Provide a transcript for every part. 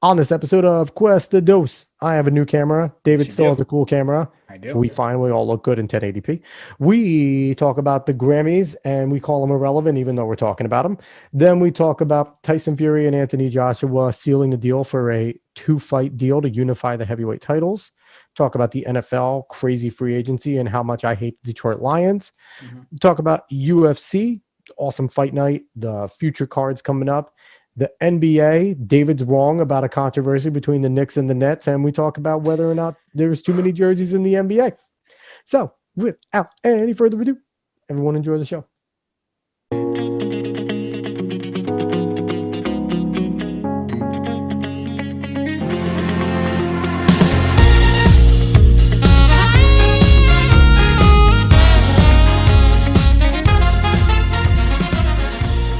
On this episode of CuestaDos, I have a new camera. David still has a cool camera. I do. We finally all look good in 1080p. We talk about the Grammys and we call them irrelevant, even though we're talking about them. Then we talk about Tyson Fury and Anthony Joshua sealing the deal for a 2-fight deal to unify the heavyweight titles. Talk about the NFL crazy free agency and how much I hate the Detroit Lions. Talk about UFC, awesome fight night, the future cards coming up. The NBA, David's wrong about a controversy between the Knicks and the Nets, and we talk about whether or not there's too many jerseys in the NBA. So, without any further ado, everyone enjoy the show.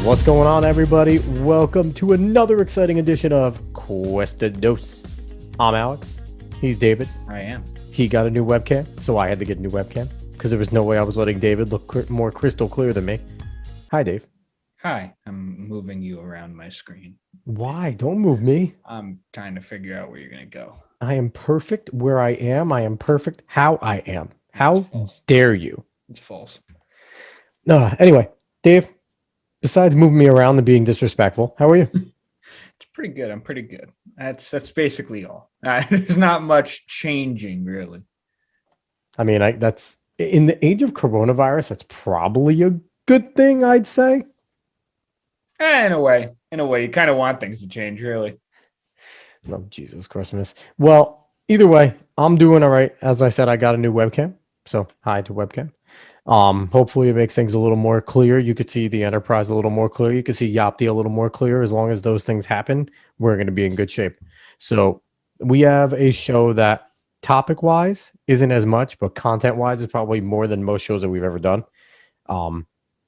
What's going on, everybody? Welcome to another exciting edition of CuestaDos. I'm Alex. He's David. I am. He got a new webcam, so I had to get a new webcam because there was no way I was letting David look more crystal clear than me. Hi, Dave. Hi. I'm moving you around my screen. Why? Don't move me. I'm trying to figure out where you're going to go. I am perfect where I am. I am perfect how I am. How dare you? It's false. Anyway, Dave. Besides moving me around and being disrespectful, how are you? It's pretty good. I'm pretty good. That's basically all. There's not much changing, really. I mean, that's in the age of coronavirus. That's probably a good thing, I'd say. In a way, you kind of want things to change, really. Oh, Jesus Christmas. Well, either way, I'm doing all right. As I said, I got a new webcam, so hi to webcam. Hopefully it makes things a little more clear. You could see the Enterprise a little more clear. You could see Yapti a little more clear. As long as those things happen, we're going to be in good shape. So we have a show that topic-wise isn't as much, but content-wise is probably more than most shows that we've ever done.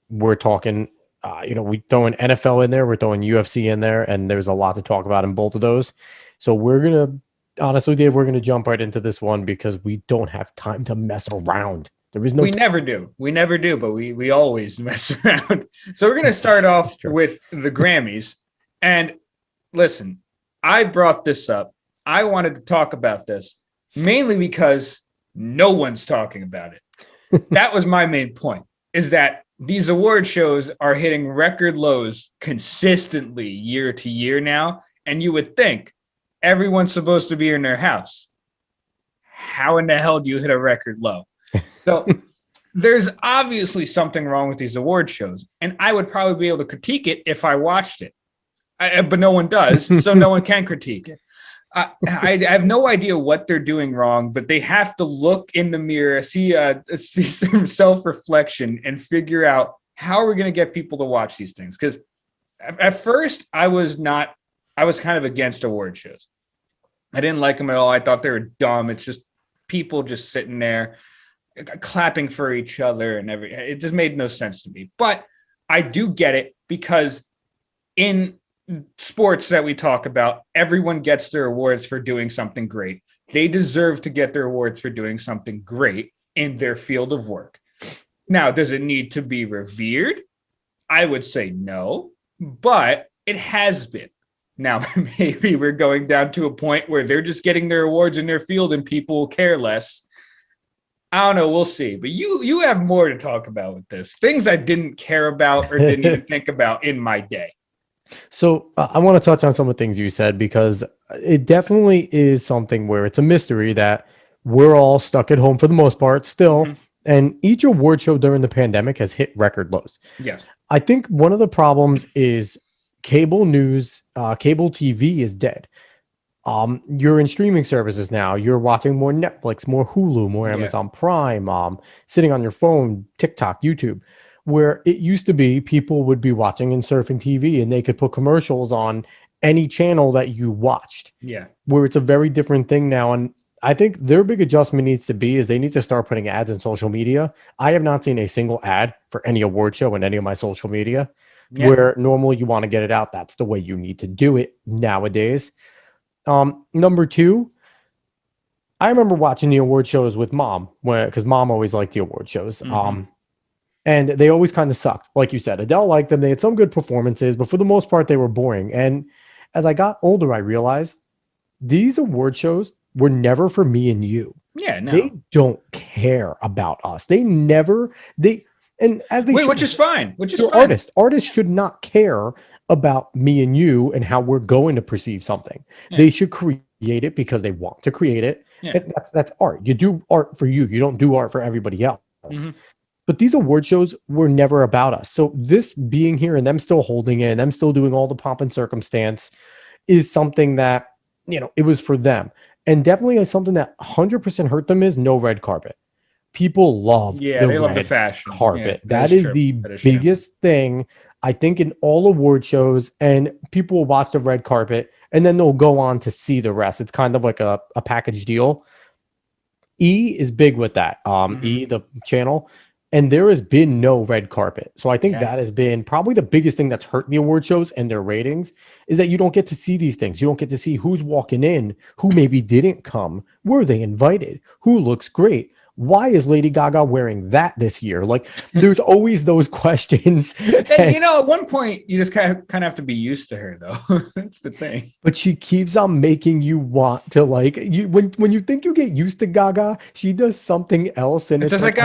We're talking, we throw an NFL in there, we're throwing UFC in there, and there's a lot to talk about in both of those. So we're going to, honestly, Dave, we're going to jump right into this one because we don't have time to mess around. We never do, but we always mess around. So we're going to start off with the Grammys. And listen, I brought this up. I wanted to talk about this mainly because no one's talking about it. That was my main point, is that these award shows are hitting record lows consistently year to year now. And you would think everyone's supposed to be in their house. How in the hell do you hit a record low? So there's obviously something wrong with these award shows, and I would probably be able to critique it if I watched it, but no one does, so no one can critique it. I have no idea what they're doing wrong, but they have to look in the mirror, see some self-reflection, and figure out how are we going to get people to watch these things. Because at first, I was kind of against award shows. I didn't like them at all. I thought they were dumb. It's just people just sitting there clapping for each other and it just made no sense to me. But I do get it because in sports that we talk about, everyone gets their awards for doing something great. They deserve to get their awards for doing something great in their field of work. Now, does it need to be revered? I would say no, but it has been. Now, maybe we're going down to a point where they're just getting their awards in their field and people will care less. I don't know. We'll see. But you have more to talk about with this. Things I didn't care about or didn't even think about in my day. So I want to touch on some of the things you said because it definitely is something where it's a mystery that we're all stuck at home for the most part still. Mm-hmm. And each award show during the pandemic has hit record lows. Yes. I think one of the problems is cable news, cable TV is dead. You're in streaming services now. You're watching more Netflix, more Hulu, more Amazon Prime, sitting on your phone, TikTok, YouTube, where it used to be people would be watching and surfing TV and they could put commercials on any channel that you watched. Yeah. Where it's a very different thing now. And I think their big adjustment needs to be is they need to start putting ads in social media. I have not seen a single ad for any award show in any of my social media where normally you want to get it out. That's the way you need to do it nowadays. Number two, I remember watching the award shows with mom because mom always liked the award shows. Mm-hmm. And they always kind of sucked. Like you said, Adele liked them. They had some good performances, but for the most part, they were boring. And as I got older, I realized these award shows were never for me and you. Yeah, no. They don't care about us. They never they and as they Wait, should, which is fine. Which is they're fine. artists. Artists should not care about me and you and how we're going to perceive something. Yeah. They should create it because they want to create it. Yeah. And that's art. You do art for you. You don't do art for everybody else. Mm-hmm. But these award shows were never about us. So this being here and them still holding it and them still doing all the pomp and circumstance is something that, it was for them. And definitely something that 100% hurt them is no red carpet. People love they love the fashion carpet. Yeah, that is the biggest thing, I think, in all award shows. And people will watch the red carpet and then they'll go on to see the rest. It's kind of like a package deal. E is big with that. E, the channel. And there has been no red carpet. So I think that has been probably the biggest thing that's hurt the award shows and their ratings, is that you don't get to see these things. You don't get to see who's walking in, who maybe didn't come. Were they invited? Who looks great? Why is Lady Gaga wearing that this year? Like, there's always those questions. And, at one point, you just kind of have to be used to her, though. That's the thing. But she keeps on making you want to, like, you when you think you get used to Gaga, she does something else, and it's just like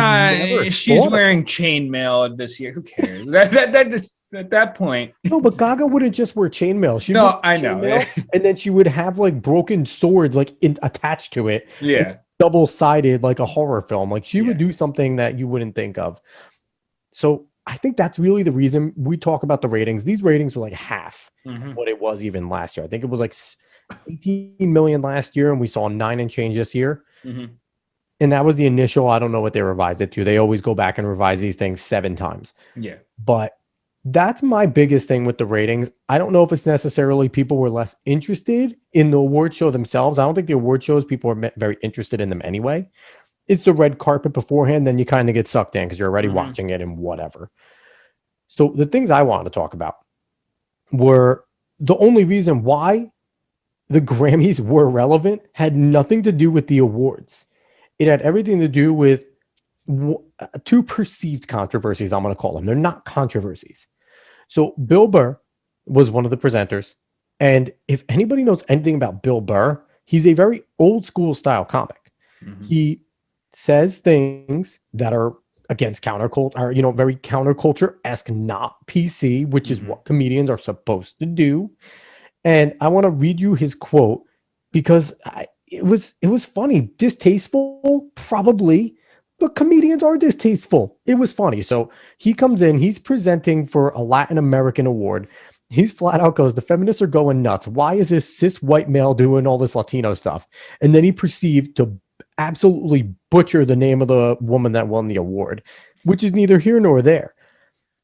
she's wearing chainmail this year. Who cares? that just, at that point. No, but Gaga wouldn't just wear chainmail. I know. And then she would have like broken swords attached to it. Yeah. Double-sided, like a horror film. Like she would do something that you wouldn't think of. So I think that's really the reason we talk about the ratings. These ratings were like half what it was even last year. I think it was like 18 million last year, and we saw 9 and change this year. And that was the initial. I don't know what they revised it to. They always go back and revise these things 7 times. Yeah. But that's my biggest thing with the ratings. I don't know if it's necessarily people were less interested in the award show themselves. I don't think the award shows, people are very interested in them anyway. It's the red carpet beforehand, then you kind of get sucked in because you're already watching it and whatever. So the things I wanted to talk about were the only reason why the Grammys were relevant had nothing to do with the awards. It had everything to do with 2 perceived controversies, I'm going to call them. They're not controversies. So Bill Burr was one of the presenters. And if anybody knows anything about Bill Burr, he's a very old school style comic. He says things that are against counterculture, or, very counterculture-esque, not PC, which is what comedians are supposed to do. And I want to read you his quote because it was funny. Distasteful, probably. But comedians are distasteful. It was funny. So he comes in, he's presenting for a Latin American award. He's flat out goes, the feminists are going nuts. Why is this cis white male doing all this Latino stuff? And then he perceived to absolutely butcher the name of the woman that won the award, which is neither here nor there.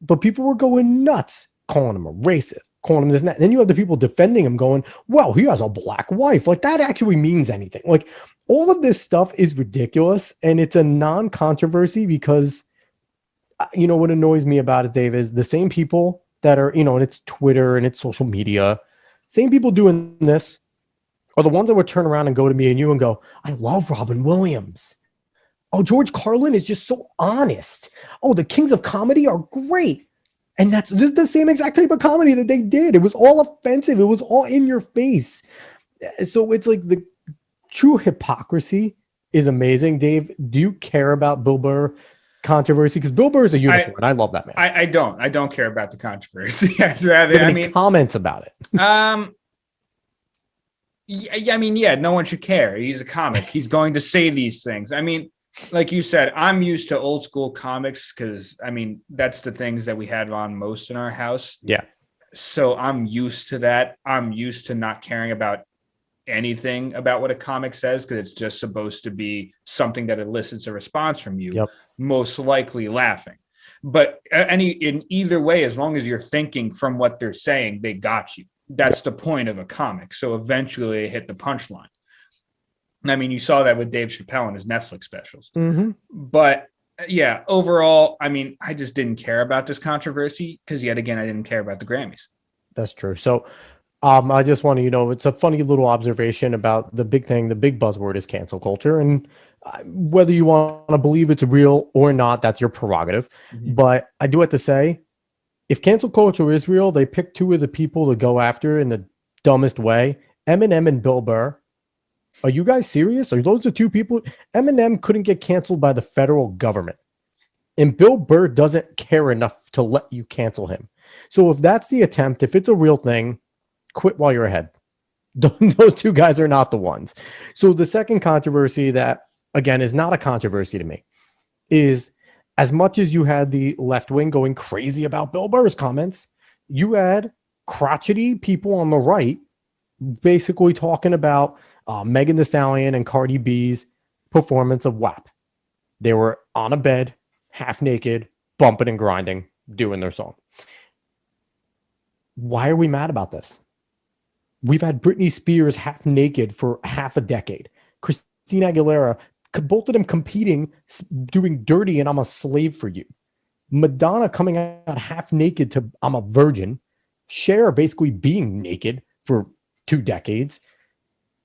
But people were going nuts, calling him a racist, calling him this and that. And then you have the people defending him going, well, he has a black wife. Like, that actually means anything. Like, all of this stuff is ridiculous, and it's a non-controversy because, what annoys me about it, Dave, is the same people that are, and it's Twitter and it's social media, same people doing this are the ones that would turn around and go to me and you and go, I love Robin Williams. Oh, George Carlin is just so honest. Oh, the Kings of Comedy are great. And this is the same exact type of comedy that they did. It was all offensive. It was all in your face. So it's like the true hypocrisy is amazing. Dave, do you care about Bill Burr controversy? Because Bill Burr is a unicorn. I love that man. I don't care about the controversy. Comments about it. No one should care. He's a comic. He's going to say these things. I mean, like you said, I'm used to old school comics because, that's the things that we had on most in our house. Yeah. So I'm used to that. I'm used to not caring about anything about what a comic says because it's just supposed to be something that elicits a response from you, most likely laughing. But in either way, as long as you're thinking from what they're saying, they got you. That's the point of a comic. So eventually they hit the punchline. You saw that with Dave Chappelle and his Netflix specials. But yeah, overall, I just didn't care about this controversy because yet again, I didn't care about the Grammys. That's true. So I just want to, it's a funny little observation about the big thing. The big buzzword is cancel culture. And whether you want to believe it's real or not, that's your prerogative. But I do have to say, if cancel culture is real, they pick 2 of the people to go after in the dumbest way, Eminem and Bill Burr. Are you guys serious? Are those the two people? Eminem couldn't get canceled by the federal government. And Bill Burr doesn't care enough to let you cancel him. So if that's the attempt, if it's a real thing, quit while you're ahead. Those two guys are not the ones. So the second controversy that, again, is not a controversy to me is as much as you had the left wing going crazy about Bill Burr's comments, you had crotchety people on the right basically talking about Megan Thee Stallion and Cardi B's performance of WAP. They were on a bed, half naked, bumping and grinding, doing their song. Why are we mad about this? We've had Britney Spears half naked for half a decade. Christina Aguilera, both of them competing, doing Dirty and I'm a Slave for You. Madonna coming out half naked to I'm a Virgin. Cher basically being naked for 2 decades.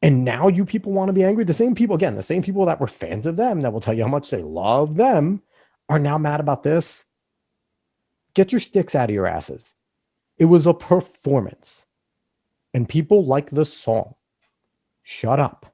And now you people want to be angry? The same people that were fans of them, that will tell you how much they love them, are now mad about this. Get your sticks out of your asses. It was a performance. And people like the song. Shut up.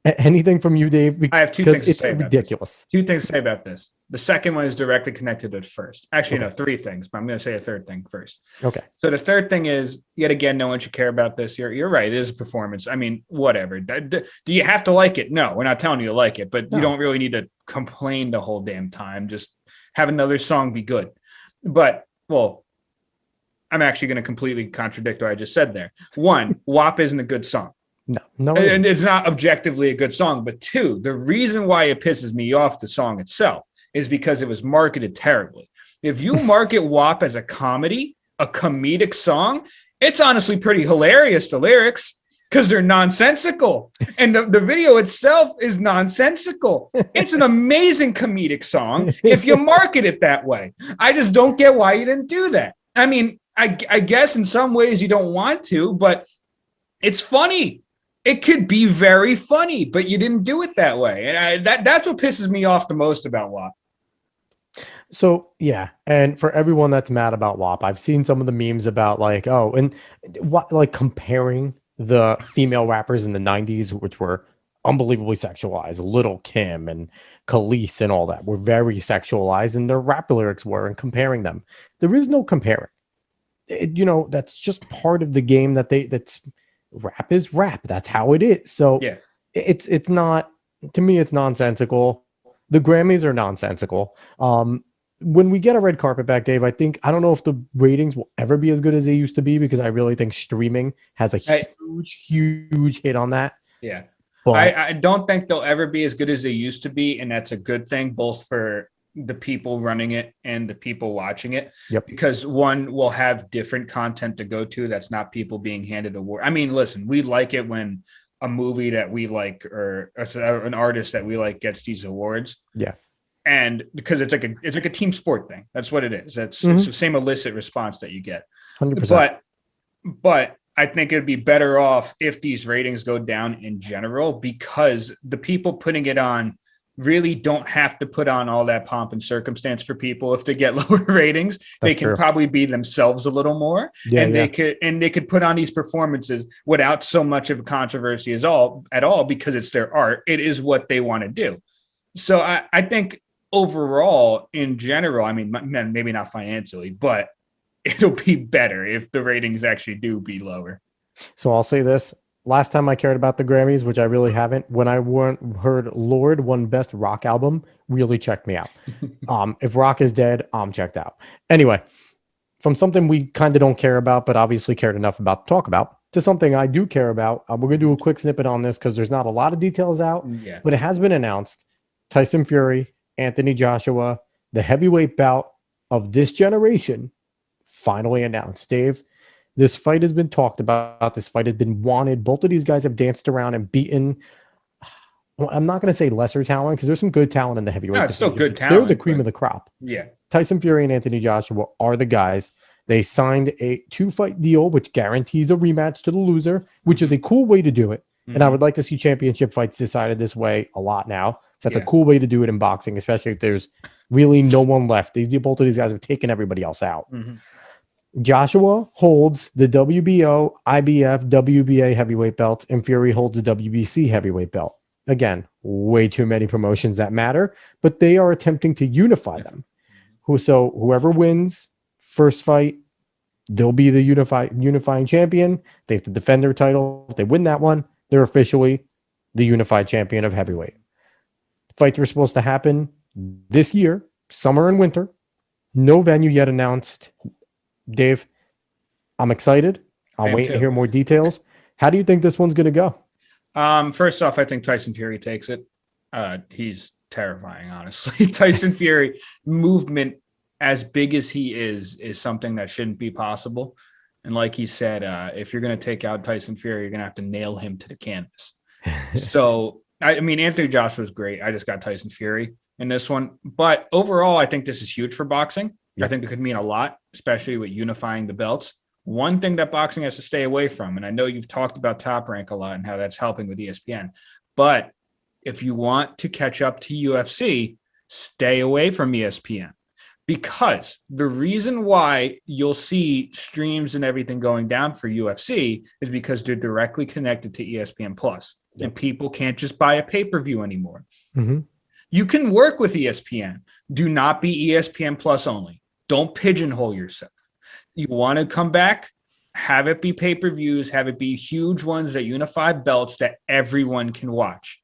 Anything from you, Dave? I have 2 things to say about ridiculous. This. 2 things to say about this. The second one is directly connected to it first. Actually, no, 3 things, but I'm going to say a third thing first. Okay. So the third thing is, yet again, no one should care about this. You're right. It is a performance. I mean, whatever. Do you have to like it? No, we're not telling you to like it, but you don't really need to complain the whole damn time. Just have another song be good. But, well, I'm actually going to completely contradict what I just said there. 1, WAP isn't a good song. No. And it's not objectively a good song. But 2, the reason why it pisses me off, the song itself, is because it was marketed terribly. If you market WAP as a comedic song, it's honestly pretty hilarious, the lyrics, because they're nonsensical. And the video itself is nonsensical. It's an amazing comedic song if you market it that way. I just don't get why you didn't do that. I mean, I guess in some ways you don't want to, but it's funny. It could be very funny, but you didn't do it that way. And that's what pisses me off the most about WAP. So, yeah. And for everyone that's mad about WAP, I've seen some of the memes about like, comparing the female rappers in the 90s, which were unbelievably sexualized. Lil' Kim and Khalees and all that were very sexualized, and their rap lyrics were, and comparing them. There is no comparing. That's just part of the game that's rap is rap. That's how it is. So yeah, it's not, to me, it's nonsensical. The Grammys are nonsensical. When we get a red carpet back, Dave, I don't know if the ratings will ever be as good as they used to be, because I really think streaming has a huge hit on that. Yeah. But I don't think they'll ever be as good as they used to be. And that's a good thing, both for the people running it and the people watching it. Yep. Because one will have different content to go to. That's not people being handed award. I mean, listen, we like it when a movie that we like or an artist that we like gets these awards. Yeah. And because it's like a team sport thing. That's what it is. It's the same illicit response that you get. 100%. But I think it'd be better off if these ratings go down in general, because the people putting it on really don't have to put on all that pomp and circumstance for people. If they get lower ratings, they can probably be themselves a little more. They could put on these performances without so much of a controversy at all, because it's their art. It is what they want to do. So I think overall, in general, I mean, maybe not financially, but it'll be better if the ratings actually do be lower. So I'll say this. Last time I cared about the Grammys, which I really haven't, when I heard Lorde won Best Rock Album, really checked me out. If rock is dead, I'm checked out. Anyway, from something we kind of don't care about, but obviously cared enough about to talk about, to something I do care about. We're going to do a quick snippet on this because there's not a lot of details out, but it has been announced. Tyson Fury, Anthony Joshua, the heavyweight bout of this generation, finally announced. Dave, this fight has been talked about. This fight has been wanted. Both of these guys have danced around and beaten. I'm not going to say lesser talent, because there's some good talent in the heavyweight. No, it's still good talent. They're the cream of the crop. Yeah. Tyson Fury and Anthony Joshua are the guys. They signed a 2-fight deal, which guarantees a rematch to the loser, which is a cool way to do it. And I would like to see championship fights decided this way a lot now. So that's a cool way to do it in boxing, especially if there's really no one left. Both of these guys have taken everybody else out. Joshua holds the WBO, IBF, WBA heavyweight belts, and Fury holds the WBC heavyweight belt. Again, way too many promotions that matter, but they are attempting to unify them. So whoever wins first fight, they'll be the unifying champion. They have to defend their title. If they win that one, they're officially the unified champion of heavyweight. Fights were supposed to happen this year, summer and winter. No venue yet announced. Dave, I'm excited. I'm waiting to hear more details. How do you think this one's going to go? First off, I think Tyson Fury takes it. He's terrifying, honestly. Tyson Fury movement as big as he is something that shouldn't be possible. And like he said, if you're going to take out Tyson Fury, you're going to have to nail him to the canvas. So, I mean, Anthony Joshua is great. I just got Tyson Fury in this one. But overall, I think this is huge for boxing. Yeah. I think it could mean a lot, especially with unifying the belts. One thing that boxing has to stay away from, and I know you've talked about Top Rank a lot and how that's helping with ESPN, but if you want to catch up to UFC, stay away from ESPN. Because the reason why you'll see streams and everything going down for UFC is because they're directly connected to ESPN Plus, and people can't just buy a pay-per-view anymore. Mm-hmm. You can work with ESPN. Do not be ESPN Plus only. Don't pigeonhole yourself. You want to come back, have it be pay-per-views, have it be huge ones that unify belts that everyone can watch.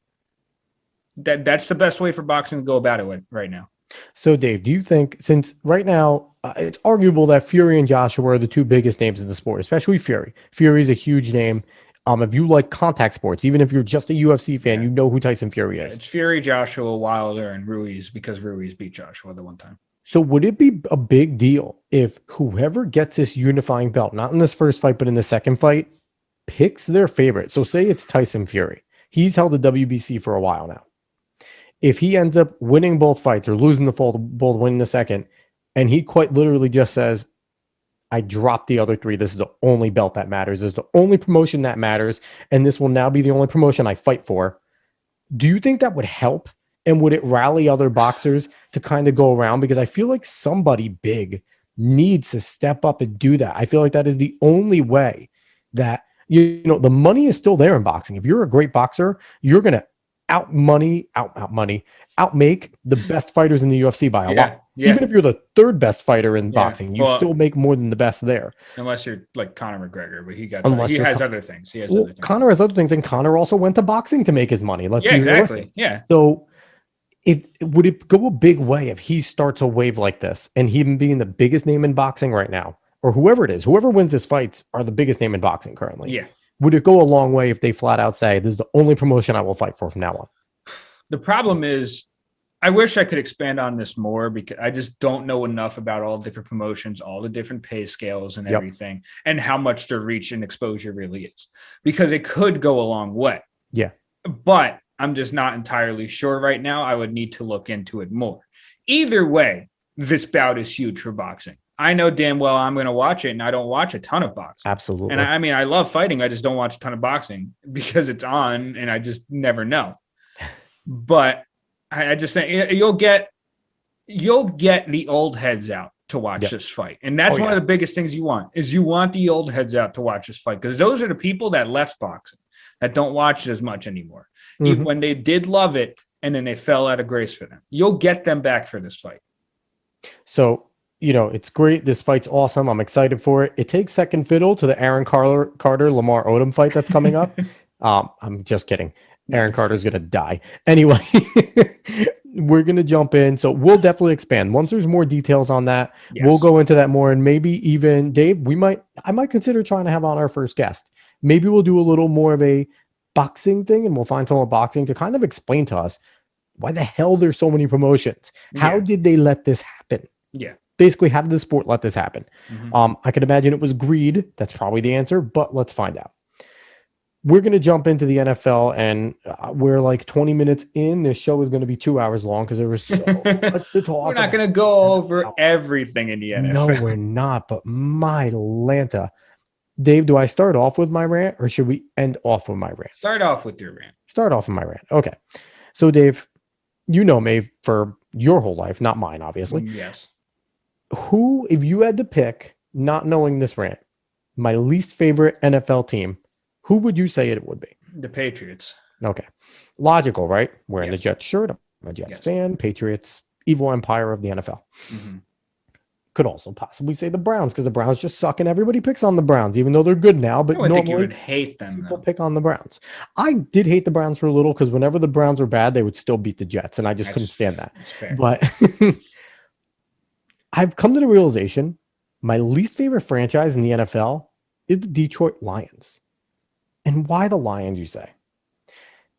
That's the best way for boxing to go about it right now. So, Dave, do you think, since right now it's arguable that Fury and Joshua are the two biggest names in the sport, especially Fury. Fury is a huge name. If you like contact sports, even if you're just a UFC fan, you know who Tyson Fury is. It's Fury, Joshua, Wilder, and Ruiz, because Ruiz beat Joshua the one time. So would it be a big deal if whoever gets this unifying belt, not in this first fight, but in the second fight, picks their favorite? So say it's Tyson Fury. He's held the WBC for a while now. If he ends up winning both fights or losing the both, winning the second, and he quite literally just says, I dropped the other three. This is the only belt that matters. This is the only promotion that matters. And this will now be the only promotion I fight for. Do you think that would help? And would it rally other boxers to kind of go around? Because I feel like somebody big needs to step up and do that. I feel like that is the only way that, the money is still there in boxing. If you're a great boxer, you're going to outmake the best fighters in the UFC by a lot. Yeah. Even if you're the third best fighter in boxing, you still make more than the best there. Unless you're like Conor McGregor, but he has other things. Conor has other things, and Conor also went to boxing to make his money. Let's be realistic. Yeah. So would it go a big way if he starts a wave like this, and him being the biggest name in boxing right now, or whoever it is, whoever wins this fights are the biggest name in boxing currently. Yeah. Would it go a long way if they flat out say, this is the only promotion I will fight for from now on? The problem is, I wish I could expand on this more, because I just don't know enough about all the different promotions, all the different pay scales and everything, and how much their reach and exposure really is, because it could go a long way. Yeah. But I'm just not entirely sure right now. I would need to look into it more. Either way, this bout is huge for boxing. I know damn well I'm going to watch it, and I don't watch a ton of boxing. Absolutely. And I mean, I love fighting. I just don't watch a ton of boxing because it's on, and I just never know. But I just think you'll get the old heads out to watch this fight. And that's one of the biggest things you want the old heads out to watch this fight, because those are the people that left boxing, that don't watch it as much anymore. Mm-hmm. When they did love it, and then they fell out of grace for them. You'll get them back for this fight. So, it's great. This fight's awesome. I'm excited for it. It takes second fiddle to the Aaron Carter, Lamar Odom fight that's coming up. I'm just kidding. Aaron Carter's going to die. Anyway, we're going to jump in. So we'll definitely expand. Once there's more details on that, we'll go into that more. And maybe even, Dave, I might consider trying to have on our first guest. Maybe we'll do a little more of a boxing thing, and we'll find someone boxing to kind of explain to us why the hell there's so many promotions. How did they let this happen? Yeah. Basically, how did the sport let this happen? Mm-hmm. I could imagine it was greed. That's probably the answer, but let's find out. We're going to jump into the NFL, and we're like 20 minutes in. This show is going to be 2 hours long because there was so much to talk. We're not going to go over everything in the NFL. No, we're not, but my Lanta. Dave, do I start off with my rant, or should we end off with my rant? Start off with your rant. Start off with my rant. Okay. So, Dave, you know me for your whole life, not mine, obviously. Yes. Who, if you had to pick not knowing this rant, my least favorite NFL team, who would you say it would be? The Patriots. Okay. Logical, right? Wearing the Yes. Jets shirt. I'm a Jets Yes. fan. Patriots, evil empire of the NFL. Mm-hmm. Could also possibly say the Browns because the Browns just suck and everybody picks on the Browns, even though they're good now. But I would think you normally would hate them, people though. pick on the Browns. I did hate the Browns for a little because whenever the Browns were bad, they would still beat the Jets, and I just couldn't stand that. That's fair. But I've come to the realization my least favorite franchise in the NFL is the Detroit Lions. And why the Lions, you say?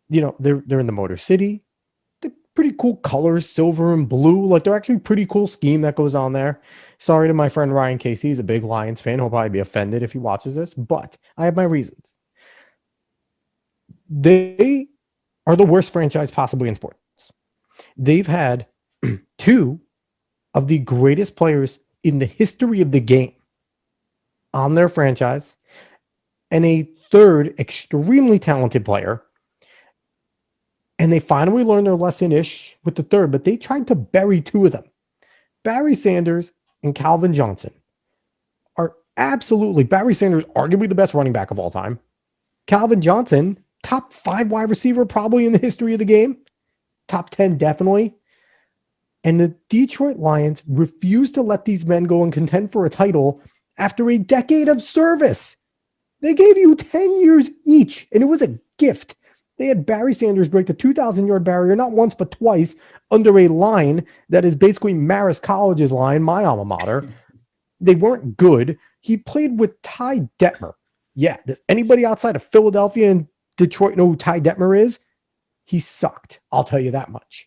You know, they're in the Motor City. They're pretty cool colors, silver and blue. Like, they're actually pretty cool scheme that goes on there. Sorry to my friend Ryan Casey. He's a big Lions fan. He'll probably be offended if he watches this, but I have my reasons. They are the worst franchise possibly in sports. They've had two of the greatest players in the history of the game on their franchise and a third extremely talented player. And they finally learned their lesson-ish with the third, but they tried to bury two of them. Barry Sanders and Calvin Johnson are absolutely, Barry Sanders, arguably the best running back of all time. Calvin Johnson, top 5 wide receiver probably in the history of the game. Top 10 definitely. And the Detroit Lions refused to let these men go and contend for a title after a decade of service. They gave you 10 years each, and it was a gift. They had Barry Sanders break the 2,000-yard barrier not once but twice under a line that is basically Marist College's line, my alma mater. They weren't good. He played with Ty Detmer. Yeah, does anybody outside of Philadelphia and Detroit know who Ty Detmer is? He sucked. I'll tell you that much.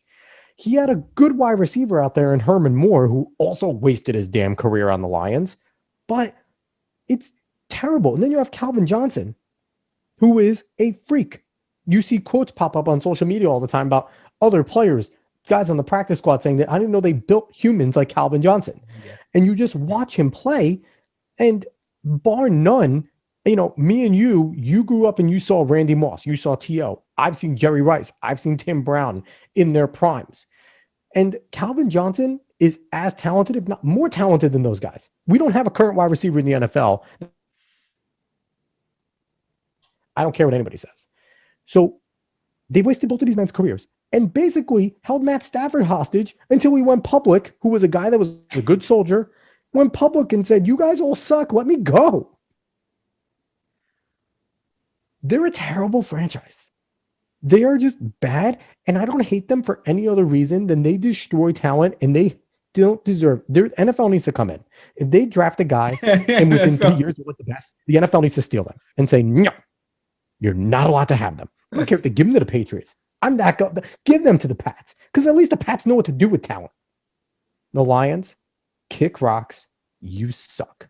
He had a good wide receiver out there in Herman Moore, who also wasted his damn career on the Lions. But it's terrible. And then you have Calvin Johnson, who is a freak. You see quotes pop up on social media all the time about other players, guys on the practice squad saying that I didn't know they built humans like Calvin Johnson. Yeah. And you just watch him play, and bar none, you know, me and you grew up and you saw Randy Moss, you saw T.O. I've seen Jerry Rice, I've seen Tim Brown in their primes. And Calvin Johnson is as talented, if not more talented than those guys. We don't have a current wide receiver in the NFL. I don't care what anybody says. So they wasted both of these men's careers and basically held Matt Stafford hostage until he went public, who was a guy that was a good soldier, went public and said, you guys all suck, let me go. They're a terrible franchise. They are just bad, and I don't hate them for any other reason than they destroy talent, and they don't deserve. Their NFL needs to come in. If they draft a guy and within 3 years they're the best, the NFL needs to steal them and say, no, you're not allowed to have them. I don't care if they give them to the Patriots. I'm not going to give them to the Pats, because at least the Pats know what to do with talent. The Lions, kick rocks. You suck.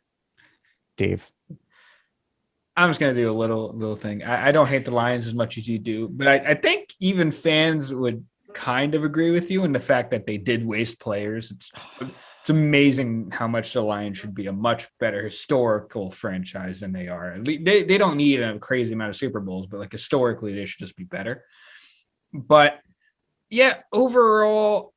Dave. I'm just going to do a little thing. I don't hate the Lions as much as you do, but I think even fans would kind of agree with you in the fact that they did waste players. It's amazing how much the Lions should be a much better historical franchise than they are. They don't need a crazy amount of Super Bowls, but like historically, they should just be better. But yeah, overall,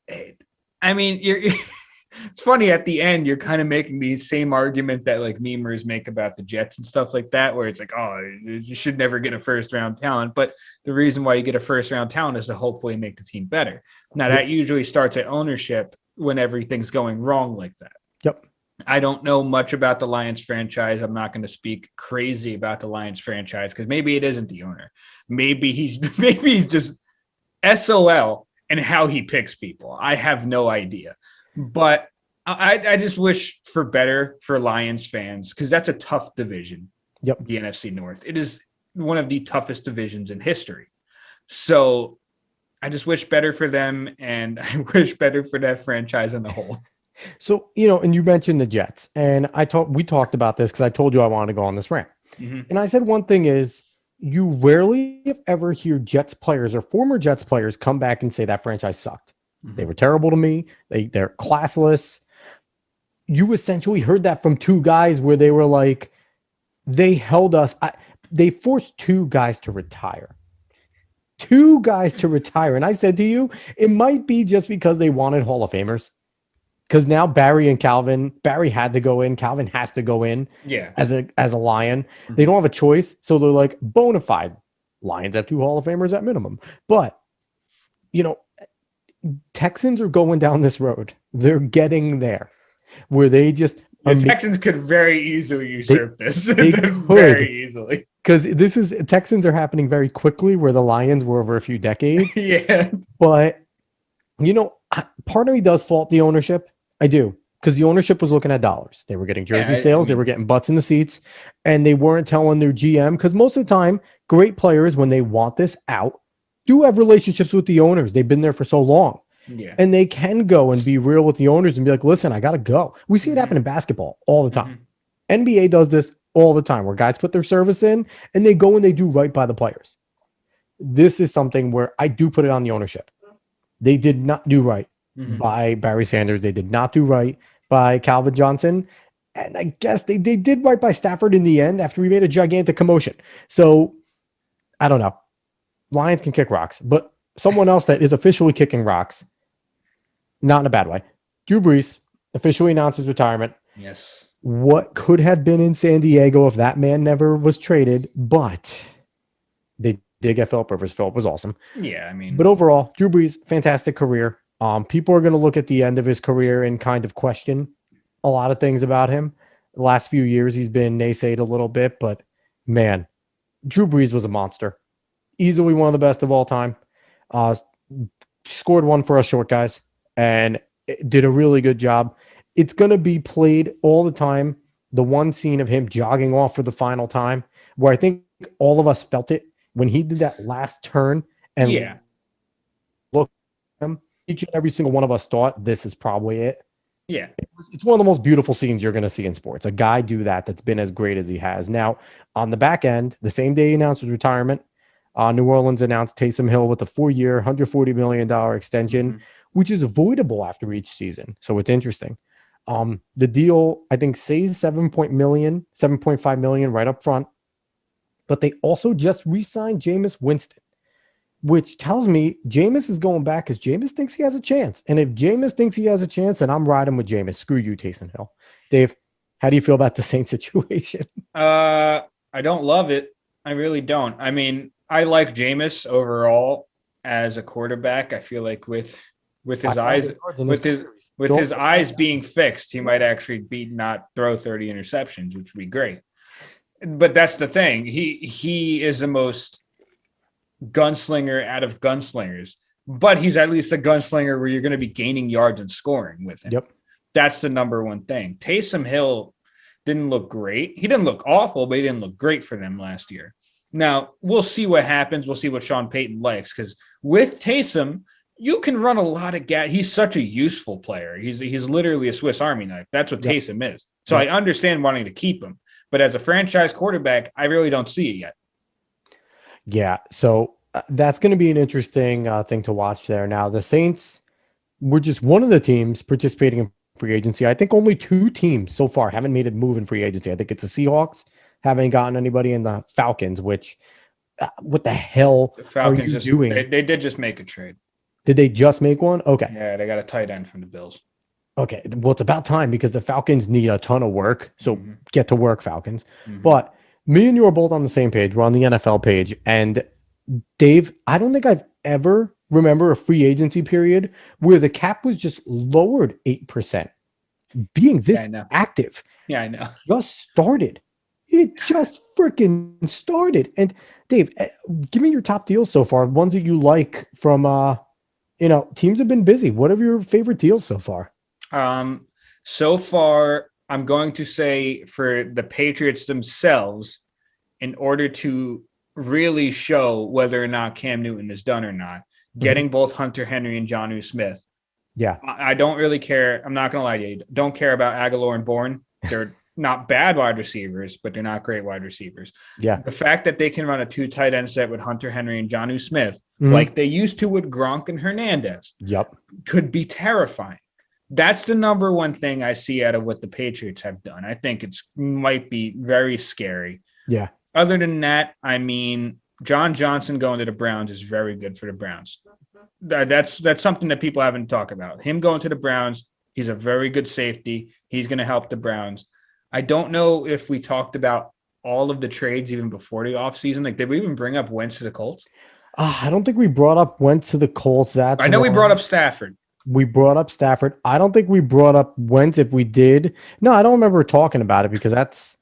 I mean, it's funny at the end, you're kind of making the same argument that like memers make about the Jets and stuff like that, where it's like, oh, you should never get a first round talent. But the reason why you get a first round talent is to hopefully make the team better. Now that usually starts at ownership when everything's going wrong like that. Yep. I don't know much about the Lions franchise. I'm not going to speak crazy about the Lions franchise because maybe it isn't the owner. Maybe he's just SOL and how he picks people. I have no idea. But I just wish for better for Lions fans, because that's a tough division. Yep. The NFC North. It is one of the toughest divisions in history. So I just wish better for them, and I wish better for that franchise in the whole. So, you know, and you mentioned the Jets, and we talked about this because I told you I wanted to go on this rant. Mm-hmm. And I said one thing is, you rarely, if ever, hear Jets players or former Jets players come back and say that franchise sucked. Mm-hmm. They were terrible to me. They're classless. You essentially heard that from two guys where they were like, they held us. They forced two guys to retire. And I said to you, it might be just because they wanted Hall of Famers. because now Barry had to go in. Calvin has to go in Yeah. as a Lion. They don't have a choice. So they're like bona fide. Lions have 2 Hall of Famers at minimum. But, Texans are going down this road. They're getting there where they just the Texans could very easily usurp this. They could. Very easily. Because Texans are happening very quickly where the Lions were over a few decades. Yeah. But, part of me does fault the ownership. I do. Because the ownership was looking at dollars. They were getting jersey sales. They were getting butts in the seats. And they weren't telling their GM. Because most of the time, great players, when they want this out, do have relationships with the owners. They've been there for so long. Yeah. And they can go and be real with the owners and be like, listen, I got to go. We see it happen in basketball all the time. NBA does this all the time where guys put their service in and they go and they do right by the players. This is something where I do put it on the ownership. They did not do right by Barry Sanders. They did not do right by Calvin Johnson. And I guess they did right by Stafford in the end after we made a gigantic commotion. So I don't know. Lions can kick rocks, but someone else that is officially kicking rocks, not in a bad way. Drew Brees officially announced his retirement. Yes. What could have been in San Diego if that man never was traded, but they did get Philip Rivers. Philip was awesome. Yeah, I mean. But overall, Drew Brees, fantastic career. People are going to look at the end of his career and kind of question a lot of things about him. The last few years, he's been naysayed a little bit, but man, Drew Brees was a monster. Easily one of the best of all time. Scored one for us short guys and did a really good job. It's going to be played all the time. The one scene of him jogging off for the final time, where I think all of us felt it when he did that last turn and look at him, each and every single one of us thought this is probably it. Yeah. It's one of the most beautiful scenes you're going to see in sports. A guy do that's been as great as he has. Now, on the back end, the same day he announced his retirement, New Orleans announced Taysom Hill with a 4-year, $140 million extension, which is avoidable after each season. So it's interesting. The deal, I think, says $7.5 million right up front. But they also just re-signed Jameis Winston, which tells me Jameis is going back because Jameis thinks he has a chance. And if Jameis thinks he has a chance, then I'm riding with Jameis. Screw you, Taysom Hill. Dave, how do you feel about the Saints situation? I don't love it. I really don't. I mean, I like Jameis overall as a quarterback. I feel like with his eyes being fixed, he might actually not throw 30 interceptions, which would be great. But that's the thing. He is the most gunslinger out of gunslingers, but he's at least a gunslinger where you're going to be gaining yards and scoring with him. Yep. That's the number one thing. Taysom Hill didn't look great. He didn't look awful, but he didn't look great for them last year. Now, we'll see what happens. We'll see what Sean Payton likes, because with Taysom, you can run a lot of gas. He's such a useful player. He's literally a Swiss Army knife. That's what Taysom is. So I understand wanting to keep him. But as a franchise quarterback, I really don't see it yet. Yeah, so that's going to be an interesting thing to watch there. Now, the Saints were just one of the teams participating in free agency. I think only 2 teams so far haven't made a move in free agency. I think it's the Seahawks, haven't gotten anybody, in the Falcons, which what the hell the Falcons are you doing? They did just make a trade. Did they just make one? Okay. Yeah, they got a tight end from the Bills. Okay. Well, it's about time because the Falcons need a ton of work. So get to work, Falcons. But me and you are both on the same page. We're on the NFL page. And Dave, I don't think I've ever remember a free agency period where the cap was just lowered 8%. Being this active. Yeah, I know. Just started. It just freaking started. And Dave, give me your top deals so far. Ones that you like from, teams have been busy. What are your favorite deals so far? So far, I'm going to say for the Patriots themselves, in order to really show whether or not Cam Newton is done or not, getting both Hunter Henry and Jonnu Smith. Yeah. I don't really care. I'm not going to lie to you. Don't care about Aguilar and Bourne. They're not bad wide receivers, but they're not great wide receivers. Yeah. The fact that they can run a 2 tight end set with Hunter Henry and Jonnu Smith, like they used to with Gronk and Hernandez, could be terrifying. That's the number one thing I see out of what the Patriots have done. I think it might be very scary. Yeah. Other than that, I mean, John Johnson going to the Browns is very good for the Browns. That's something that people haven't talked about. Him going to the Browns He's a very good safety. He's going to help the Browns. I don't know if we talked about all of the trades even before the offseason. Like, did we even bring up Wentz to the Colts? I don't think we brought up Wentz to the Colts. I know we brought up Stafford. We brought up Stafford. I don't think we brought up Wentz. If we did, no, I don't remember talking about it because that's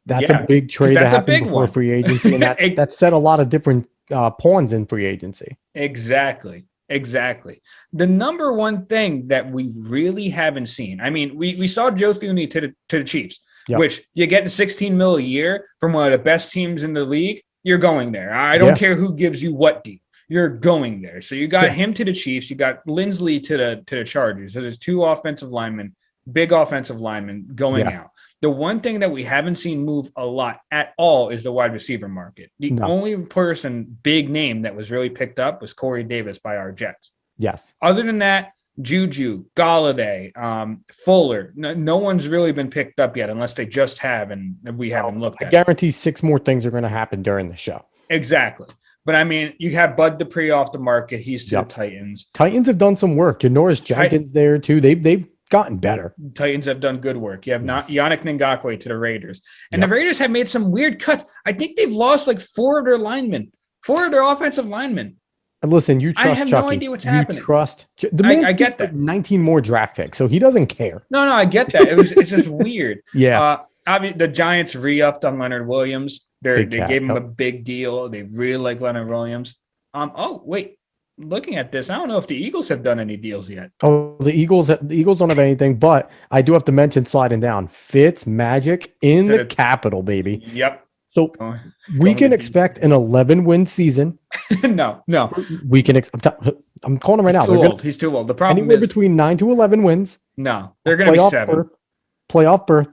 a big trade that happened before free agency, and that set a lot of different pawns in free agency. Exactly. The number one thing that we really haven't seen. I mean, we saw Joe Thuney to the Chiefs, which you're getting $16 million a year from one of the best teams in the league. You're going there. I don't care who gives you what deal. You're going there. So you got him to the Chiefs. You got Lindsley to the Chargers. So there's two offensive linemen, big offensive linemen going out. The one thing that we haven't seen move a lot at all is the wide receiver market. The only person, big name, that was really picked up was Corey Davis by our Jets. Yes. Other than that, Juju, Galladay, Fuller, no one's really been picked up yet unless they just have, and we haven't looked at it. I guarantee 6 more things are going to happen during the show. Exactly. But, I mean, you have Bud Dupree off the market. He's to the Titans. Titans have done some work. Janoris Jenkins there, too. They've gotten better. Titans have done good work. You have Yannick Ngakoue to the Raiders. And the Raiders have made some weird cuts. I think they've lost like 4 of their linemen, 4 of their offensive linemen. Listen, you trust Chucky. I have no idea what's happening. The man's I get that. 19 more draft picks, so he doesn't care. No, I get that. It's just weird. I mean, the Giants re-upped on Leonard Williams. They gave him a big deal. They really like Leonard Williams. Oh, wait. Looking at this, I don't know if the Eagles have done any deals yet. Oh, the Eagles don't have anything, but I do have to mention sliding down. Fitz Magic in the capital, baby. Yep. So we can expect an 11-win season. No. We can. I'm calling him right now. He's too old. The problem anywhere between 9 to 11 wins. No, they're going to be 7. Playoff berth,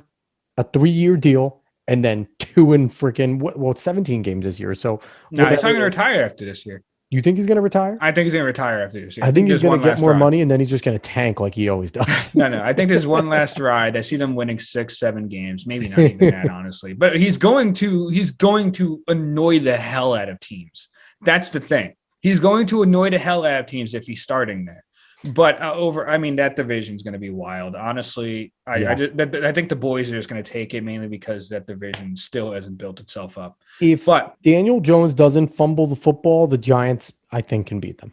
a 3-year deal, and then 2 in freaking 17 games this year. So he's not going to retire after this year. You think he's going to retire? I think he's going to retire after this year. I think he's going to get more money, and then he's just going to tank like he always does. No. I think this is one last ride. I see them winning 6-7 games, maybe not even that, honestly. But he's going to annoy the hell out of teams. That's the thing. He's going to annoy the hell out of teams if he's starting there. But that division is going to be wild. Honestly, I think the boys are just going to take it mainly because that division still hasn't built itself up. But Daniel Jones doesn't fumble the football, the Giants, I think, can beat them.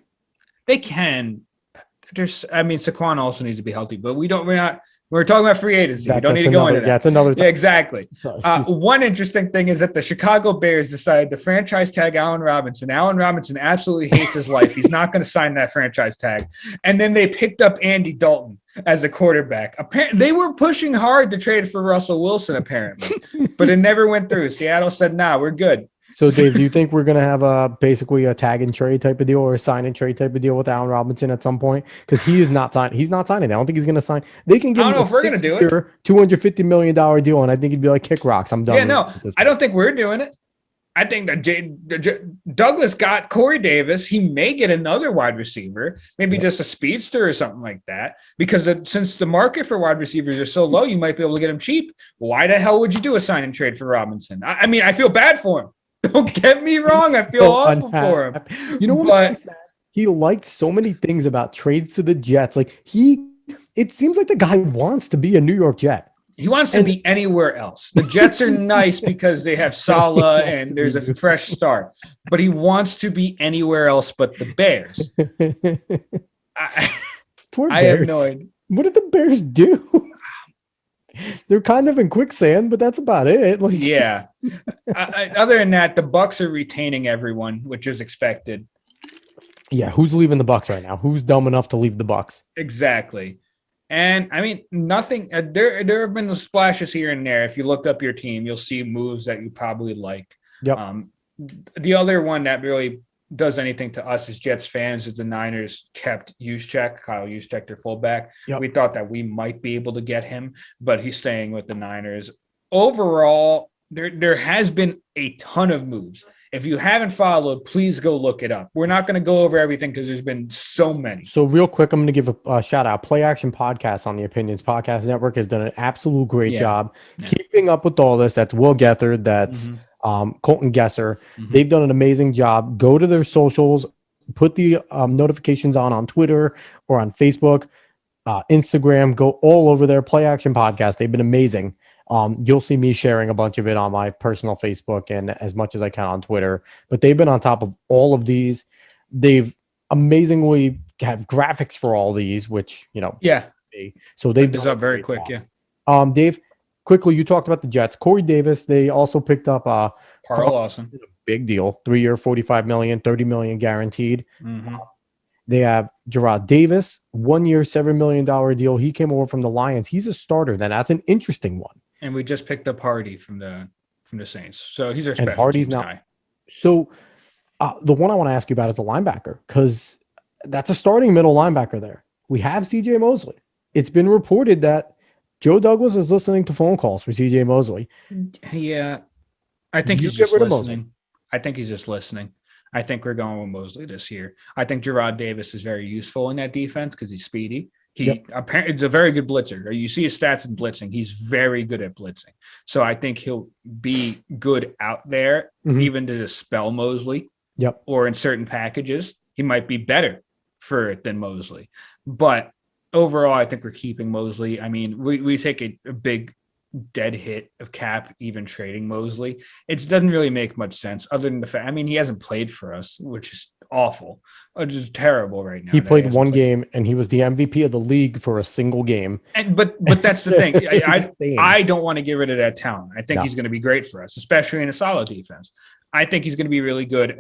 They can. Saquon also needs to be healthy, but we're talking about free agency. We don't need to go into that. That's another time. Yeah, exactly. One interesting thing is that the Chicago Bears decided to franchise tag Allen Robinson. Allen Robinson absolutely hates his life. He's not going to sign that franchise tag. And then they picked up Andy Dalton as a quarterback. Apparently, they were pushing hard to trade for Russell Wilson, apparently, but it never went through. Seattle said, "Nah, we're good." So, Dave, do you think we're going to have basically a tag and trade type of deal or a sign and trade type of deal with Allen Robinson at some point? Because he is not signing. He's not signing. I don't think he's going to sign. They can give him a $250 million deal, and I think he'd be like, kick rocks. I'm done. Yeah, no, I don't think we're doing it. I think that Douglas got Corey Davis. He may get another wide receiver, maybe just a speedster or something like that. Because since the market for wide receivers are so low, you might be able to get them cheap. Why the hell would you do a sign and trade for Robinson? I feel bad for him. Don't get me wrong. I feel awful for him. You know what? He liked so many things about trades to the Jets. It seems like the guy wants to be a New York Jet. He wants to be anywhere else. The Jets are nice because they have Salah and there's a fresh start. But he wants to be anywhere else but the Bears. Poor Bears. I have no idea. What did the Bears do? They're kind of in quicksand, but that's about it. Yeah. Other than that, the Bucs are retaining everyone, which is expected. Yeah, who's leaving the Bucs right now? Who's dumb enough to leave the Bucs? Exactly. And nothing. There have been splashes here and there. If you look up your team, you'll see moves that you probably like. Yep. The other one that really does anything to us as Jets fans is the Niners kept Kyle Juszczyk, their fullback. Yep. We thought that we might be able to get him, but he's staying with the Niners. Overall, there has been a ton of moves. If you haven't followed, please go look it up. We're not going to go over everything because there's been so many. So real quick, I'm going to give a shout out. Play Action Podcast on the Opinions Podcast Network has done an absolute great job keeping up with all this. That's Will Gethard. That's Colton Gesser. They've done an amazing job. Go to their socials, put the notifications on Twitter or on Facebook. Instagram. Go all over their Play Action podcast. They've been amazing. You'll see me sharing a bunch of it on my personal Facebook and as much as I can on Twitter. But they've been on top of all of these. They've amazingly have graphics for all these, which so they've this up very quick. Job. Yeah. Dave, quickly, you talked about the Jets. Corey Davis. They also picked up Carl Lawson. Big deal. 3-year, $45 million, $30 million guaranteed. Mm-hmm. They have Gerard Davis, 1 year, $7 million deal. He came over from the Lions. He's a starter. Then that's an interesting one. And we just picked up Hardy from the Saints. So he's our special Hardy's teams now guy. So the one I want to ask you about is the linebacker, because that's a starting middle linebacker there. We have CJ Mosley. It's been reported that Joe Douglas is listening to phone calls for CJ Mosley. Yeah. I think he's just listening. I think he's just listening. I think we're going with Mosley this year. I think Gerard Davis is very useful in that defense because he's speedy. Apparently is a very good blitzer. You see his stats in blitzing. He's very good at blitzing. So I think he'll be good out there, even to dispel Mosley. Yep. Or in certain packages, he might be better for it than Mosley. But overall, I think we're keeping Mosley. I mean, we take a big dead hit of cap, even trading Mosley. It doesn't really make much sense other than the fact, I mean, he hasn't played for us, which is awful. Which is terrible right now. He played one game and he was the MVP of the league for a single game. But that's the thing. I don't want to get rid of that talent. I think he's going to be great for us, especially in a solid defense. I think he's going to be really good.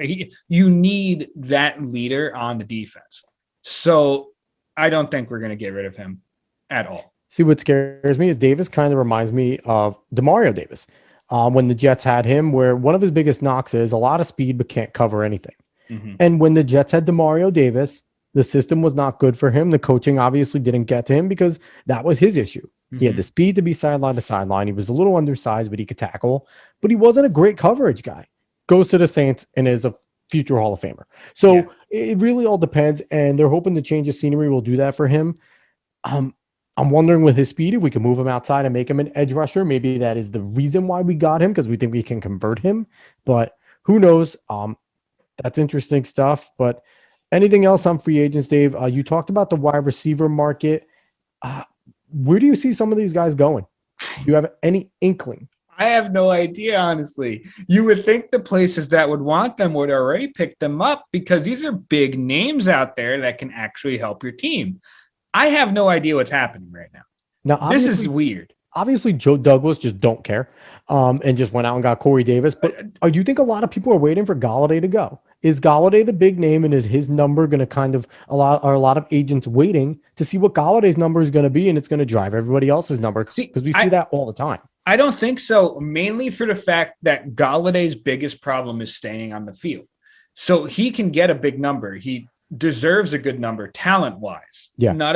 You need that leader on the defense. So I don't think we're going to get rid of him at all. See, what scares me is Davis kind of reminds me of DeMario Davis when the Jets had him, where one of his biggest knocks is a lot of speed but can't cover anything. Mm-hmm. And when the Jets had DeMario Davis, the system was not good for him. The coaching obviously didn't get to him because that was his issue. Mm-hmm. He had the speed to be sideline to sideline. He was a little undersized, but he could tackle. But he wasn't a great coverage guy. Goes to the Saints and is a future Hall of Famer. So it really all depends, and they're hoping the change of scenery will do that for him. I'm wondering with his speed, if we can move him outside and make him an edge rusher. Maybe that is the reason why we got him, because we think we can convert him. But who knows? That's interesting stuff. But anything else on free agents, Dave? You talked about the wide receiver market. Where do you see some of these guys going? Do you have any inkling? I have no idea, honestly. You would think the places that would want them would already pick them up because these are big names out there that can actually help your team. I have no idea what's happening right now. Now, this is weird. Obviously, Joe Douglas just don't care and just went out and got Corey Davis. But do you think a lot of people are waiting for Golladay to go? Is Golladay the big name, and is his number going to kind of a lot of agents waiting to see what Galladay's number is going to be, and it's going to drive everybody else's number? Because we see that all the time. I don't think so, mainly for the fact that Galladay's biggest problem is staying on the field. So he can get a big number. He deserves a good number talent-wise, not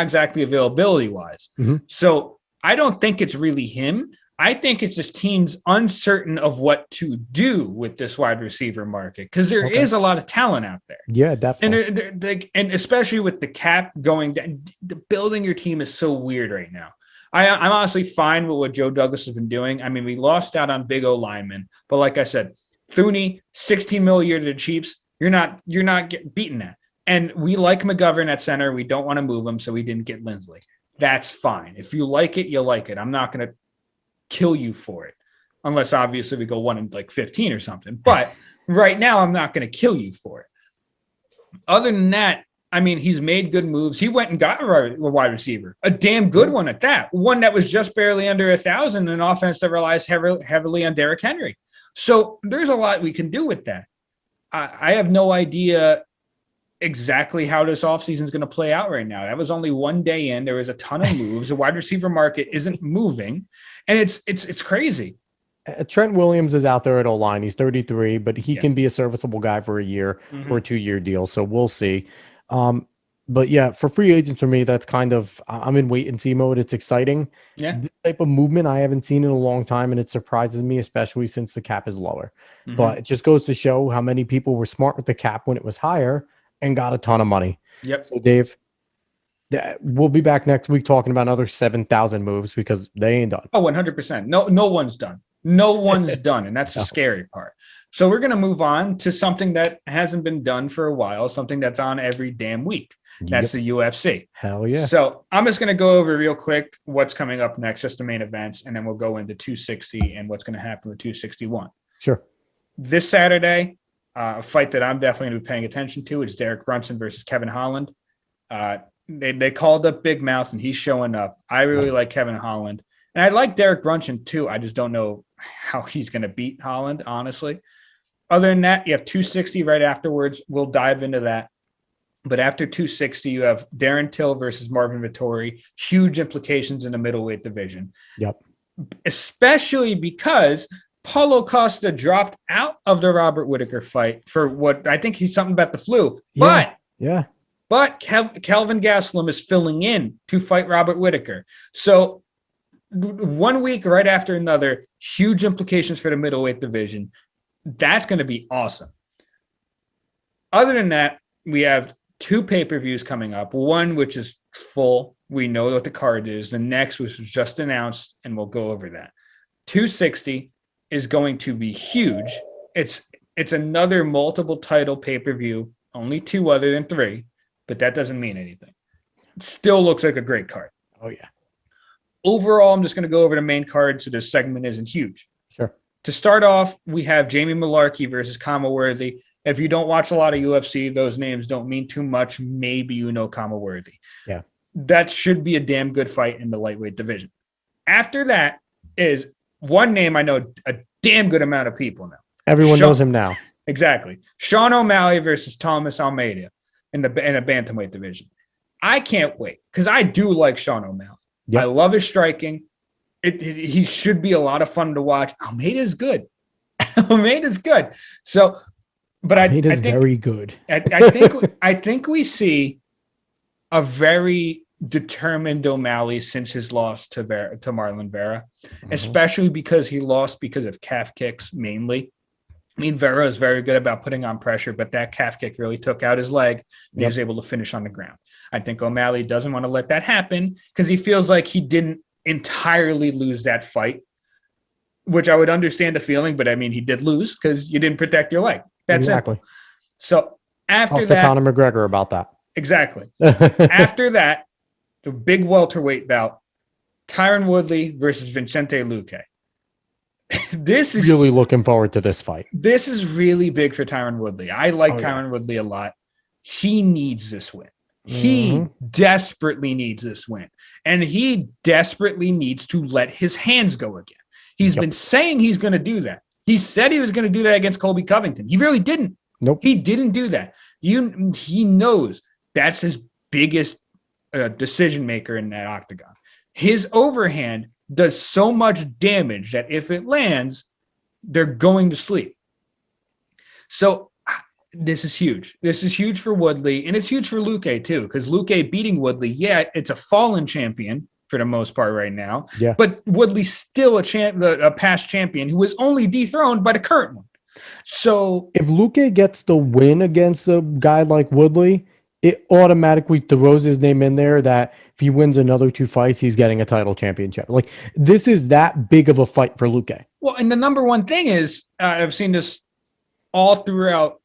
exactly availability-wise. Mm-hmm. So I don't think it's really him. I think it's just teams uncertain of what to do with this wide receiver market because there is a lot of talent out there. Yeah, definitely. And especially with the cap going down, building your team is so weird right now. I'm honestly fine with what Joe Douglas has been doing. I mean, we lost out on big O linemen, but like I said, Thuney, $16 million a year to the Chiefs. You're not getting beaten that. And we like McGovern at center. We don't want to move him, so we didn't get Lindsley. That's fine. If you like it, you like it. I'm not going to kill you for it, unless obviously we go 1-15 or something. But right now, I'm not going to kill you for it. Other than that, I mean, he's made good moves. He went and got a wide receiver, a damn good one at that. One that was just barely under 1,000, an offense that relies heavily on Derrick Henry. So there's a lot we can do with that. I have no idea exactly how this offseason is going to play out right now. That was only one day in. There was a ton of moves. The wide receiver market isn't moving, and it's crazy. Trent Williams is out there at O-line. He's 33, but he can be a serviceable guy for a year or a 2-year deal. So we'll see. But yeah, for free agents for me, that's kind of, I'm in wait and see mode. It's exciting. Yeah. This type of movement I haven't seen in a long time, and it surprises me, especially since the cap is lower. Mm-hmm. But it just goes to show how many people were smart with the cap when it was higher and got a ton of money. Yep. So Dave, we'll be back next week talking about another 7,000 moves because they ain't done. Oh, 100%. No one's done. No one's done. And that's the scary part. So we're going to move on to something that hasn't been done for a while, something that's on every damn week. That's the UFC. Hell yeah. So I'm just going to go over real quick what's coming up next, just the main events, and then we'll go into 260 and what's going to happen with 261. Sure. This Saturday, a fight that I'm definitely going to be paying attention to is Derek Brunson versus Kevin Holland. They called up Big Mouth, and he's showing up. I really like Kevin Holland. And I like Derek Brunson, too. I just don't know how he's going to beat Holland, honestly. Other than that, you have 260 right afterwards. We'll dive into that. But after 260, you have Darren Till versus Marvin Vettori. Huge implications in the middleweight division. Yep. Especially because Paulo Costa dropped out of the Robert Whittaker fight for what I think he's something about the flu. But Kelvin Gastelum is filling in to fight Robert Whittaker. So 1 week right after another, huge implications for the middleweight division. That's going to be awesome. Other than that, we have 2 pay-per-views coming up. One, which is full. We know what the card is. The next, which was just announced, and we'll go over that. 260 is going to be huge. It's another multiple title pay-per-view, only 2 other than 3, but that doesn't mean anything. It still looks like a great card. Oh, yeah. Overall, I'm just going to go over the main card so this segment isn't huge. Sure. To start off, we have Jamie Mullarkey versus Kama Worthy. If you don't watch a lot of UFC, those names don't mean too much. Maybe you know Kama Worthy. Yeah. That should be a damn good fight in the lightweight division. After that is one name I know a damn good amount of people know. Everyone knows him now. Exactly. Sean O'Malley versus Thomas Almeida in a bantamweight division. I can't wait because I do like Sean O'Malley. Yep. I love his striking. He should be a lot of fun to watch. Almeida's good. Almeida's good. So, but I think very good. I think we see a very determined O'Malley since his loss to Marlon Vera, especially because he lost because of calf kicks mainly. I mean, Vera is very good about putting on pressure, but that calf kick really took out his leg, and he was able to finish on the ground. I think O'Malley doesn't want to let that happen because he feels like he didn't entirely lose that fight, which I would understand the feeling, but I mean, he did lose because you didn't protect your leg. That's exactly. Simple. So after Talk that, to Conor McGregor about that. Exactly. After that, the big welterweight bout, Tyron Woodley versus Vicente Luque. This is really looking forward to this fight. This is really big for Tyron Woodley. I like Tyron Woodley a lot. He needs this win. He desperately needs this win. And he desperately needs to let his hands go again. He's been saying he's going to do that. He said he was going to do that against Colby Covington. He really didn't. Nope. He didn't do that. He knows that's his biggest decision maker in that octagon. His overhand does so much damage that if it lands, they're going to sleep. So this is huge. This is huge for Woodley, and it's huge for Luque too, because Luque beating Woodley, it's a fallen champion for the most part right now. Yeah. But Woodley's still a past champion who was only dethroned by the current one. So if Luque gets the win against a guy like Woodley, it automatically throws his name in there that if he wins another 2 fights, he's getting a title championship. Like, this is that big of a fight for Luque. Well, and the number one thing is, I've seen this all throughout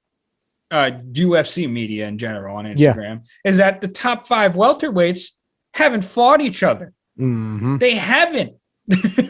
UFC media in general on Instagram, is that the top 5 welterweights haven't fought each other. They haven't,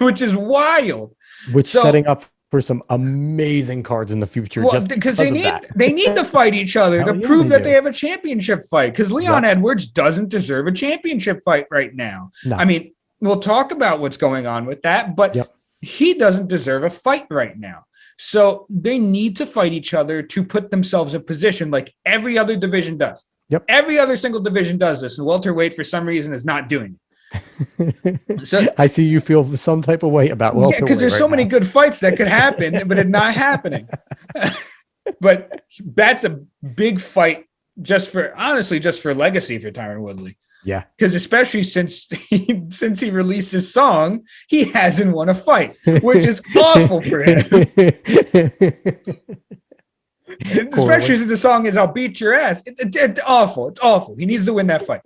which is wild. Setting up for some amazing cards in the future. Well, because they need to fight each other to prove that they have a championship fight. Because Leon Edwards doesn't deserve a championship fight right now. No. I mean, we'll talk about what's going on with that, but he doesn't deserve a fight right now. So they need to fight each other to put themselves in position like every other division does. Every other single division does this, and welterweight for some reason is not doing it. So I see you feel some type of way about welterweight. Because there's so many good fights that could happen, but it's not happening. But that's a big fight just for legacy for Tyron Woodley. Yeah. Because especially since he released his song, he hasn't won a fight, which is awful for him. Especially since the song is "I'll beat your ass." It's awful. It's awful. He needs to win that fight.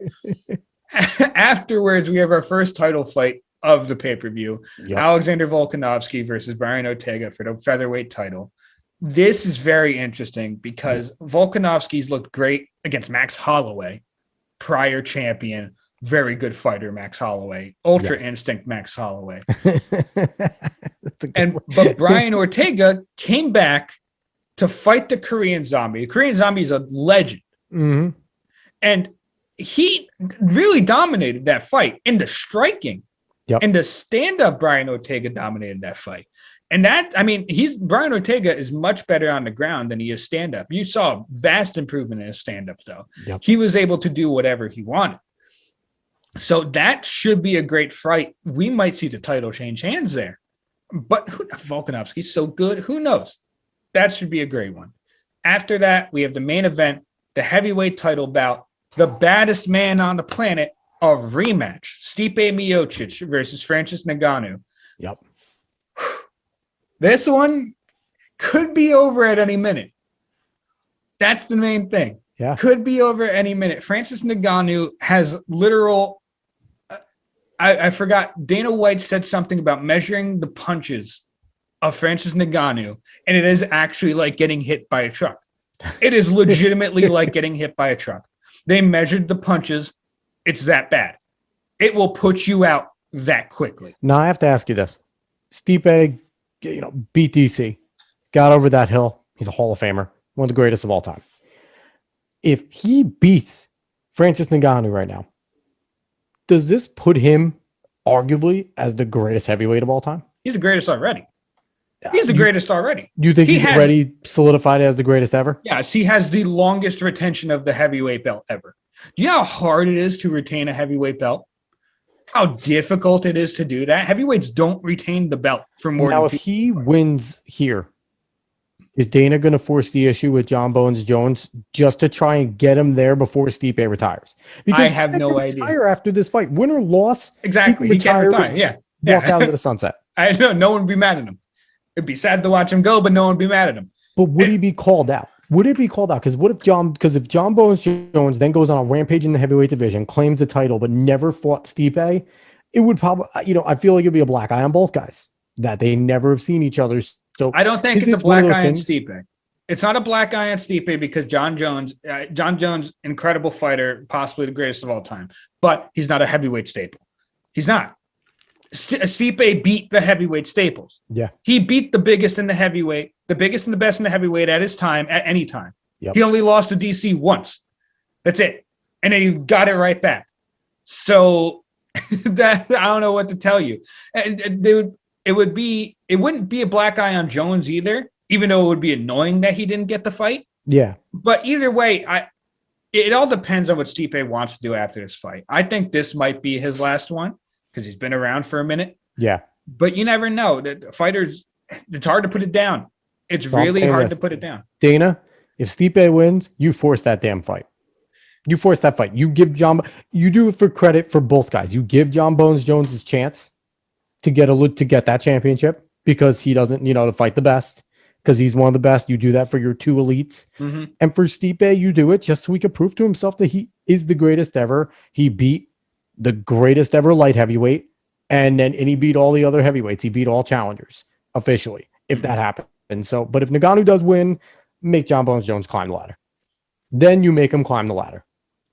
Afterwards, we have our first title fight of the pay-per-view. Alexander Volkanovski versus Brian Ortega for the featherweight title. This is very interesting because Volkanovski's looked great against Max Holloway, prior champion, very good fighter, Max Holloway, Ultra Instinct Max Holloway. But Brian Ortega came back to fight the Korean Zombie. The Korean Zombie is a legend. Mm-hmm. And he really dominated that fight in the striking. Yep. And the stand-up, Brian Ortega dominated that fight. And that, I mean, Brian Ortega is much better on the ground than he is stand-up. You saw vast improvement in his stand-ups, though. Yep. He was able to do whatever he wanted. So that should be a great fight. We might see the title change hands there. But Volkanovski's so good. Who knows? That should be a great one. After that, we have the main event, the heavyweight title bout, the baddest man on the planet, a rematch. Stipe Miocic versus Francis Ngannou. Yep. This one could be over at any minute. That's the main thing. Yeah. Could be over at any minute. Francis Ngannou has literal... I forgot. Dana White said something about measuring the punches of Francis Ngannou, and it is actually like getting hit by a truck. It is legitimately like getting hit by a truck. They measured the punches. It's that bad. It will put you out that quickly. Now I have to ask you this. Stipe, beat DC, got over that hill. He's a Hall of Famer, one of the greatest of all time. If he beats Francis Ngannou right now, does this put him arguably as the greatest heavyweight of all time? He's the greatest already. He's the greatest already. You think he's already solidified as the greatest ever? Yes, he has the longest retention of the heavyweight belt ever. Do you know how hard it is to retain a heavyweight belt? How difficult it is to do that? Heavyweights don't retain the belt for more now, than if he wins here, is Dana going to force the issue with John Bones Jones just to try and get him there before Stipe retires? Because I have no idea. After this fight, win or loss, exactly. He can retire. Yeah. Walk out into the sunset. I know. No one would be mad at him. It'd be sad to watch him go, but no one would be mad at him. But would he be called out? Would it be called out? Because if John Bones Jones then goes on a rampage in the heavyweight division, claims the title, but never fought Stipe, it would probably, I feel like it'd be a black eye on both guys that they never have seen each other. So I don't think it's a black eye on Stipe. It's not a black eye on Stipe because John Jones, incredible fighter, possibly the greatest of all time, but he's not a heavyweight staple. He's not. Stipe beat the heavyweight staples. Yeah. He beat the biggest in the heavyweight, the biggest and the best in the heavyweight at his time, at any time. Yep. He only lost to DC once. That's it. And then he got it right back. So that I don't know what to tell you. It wouldn't be a black eye on Jones either, even though it would be annoying that he didn't get the fight. Yeah. But either way, it all depends on what Stipe wants to do after this fight. I think this might be his last one because he's been around for a minute. Yeah. But you never know. The fighters, it's hard to put it down. It's really hard to put it down. Dana, if Stipe wins, you force that damn fight. You force that fight. You do it for credit for both guys. You give John Bones Jones his chance to get that championship because he doesn't, to fight the best because he's one of the best. You do that for your two elites. Mm-hmm. And for Stipe, you do it just so he can prove to himself that he is the greatest ever. He beat the greatest ever light heavyweight, and he beat all the other heavyweights. He beat all challengers officially, if that happens. So, but if Ngannou does win, make John Bones Jones climb the ladder. Then you make him climb the ladder.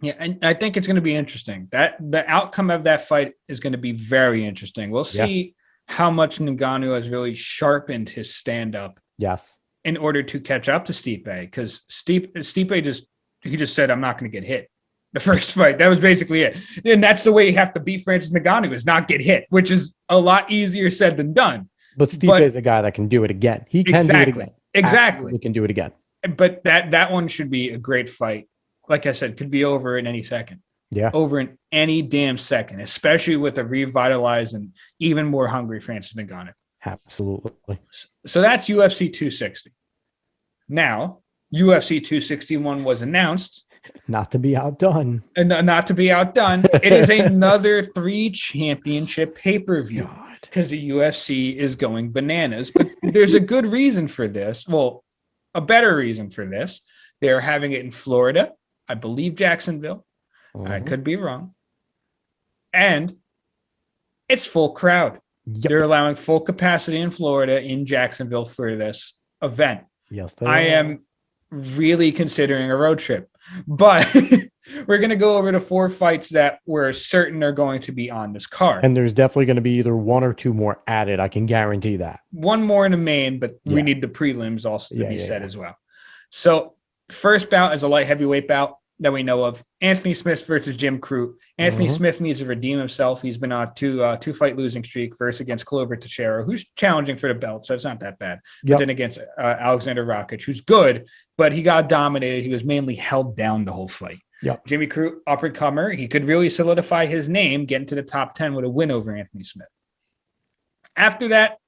Yeah, and I think it's going to be interesting. That the outcome of that fight is going to be very interesting. We'll see how much Ngannou has really sharpened his stand-up. Yes. In order to catch up to Stipe, because Stipe just said, "I'm not going to get hit." The first fight, that was basically it, and that's the way you have to beat Francis Ngannou is not get hit, which is a lot easier said than done. But Stipe is the guy that can do it again. He can do it again. Exactly, he can do it again. But that one should be a great fight. Like I said, could be over in any second. Yeah, over in any damn second, especially with a revitalized and even more hungry Francis Ngannou. Absolutely. So that's UFC 260. Now, UFC 261 was announced. Not to be outdone. And not to be outdone. It is another 3 championship pay-per-view because the UFC is going bananas. But there's a good reason for this. Well, a better reason for this. They're having it in Florida. I believe Jacksonville. Mm-hmm. I could be wrong. And it's full crowd. Yep. They're allowing full capacity in Florida, in Jacksonville for this event. Yes, they I are. am really considering a road trip, but we're going to go over the 4 fights that we're certain are going to be on this card. And there's definitely going to be either 1 or 2 more added. I can guarantee that. One more in the main, but we Yeah. need the prelims also to be set yeah. as well. So, first bout is a light heavyweight bout that we know of. Anthony Smith versus Jim Crute. Anthony Smith needs to redeem himself. He's been on a two-fight losing streak, first against Clover Teixeira, who's challenging for the belt, so it's not that bad. But then against Alexander Rakic, who's good, but he got dominated. He was mainly held down the whole fight. Yep. Jimmy Crute, up-and-comer. He could really solidify his name, get into the top 10 with a win over Anthony Smith. After that,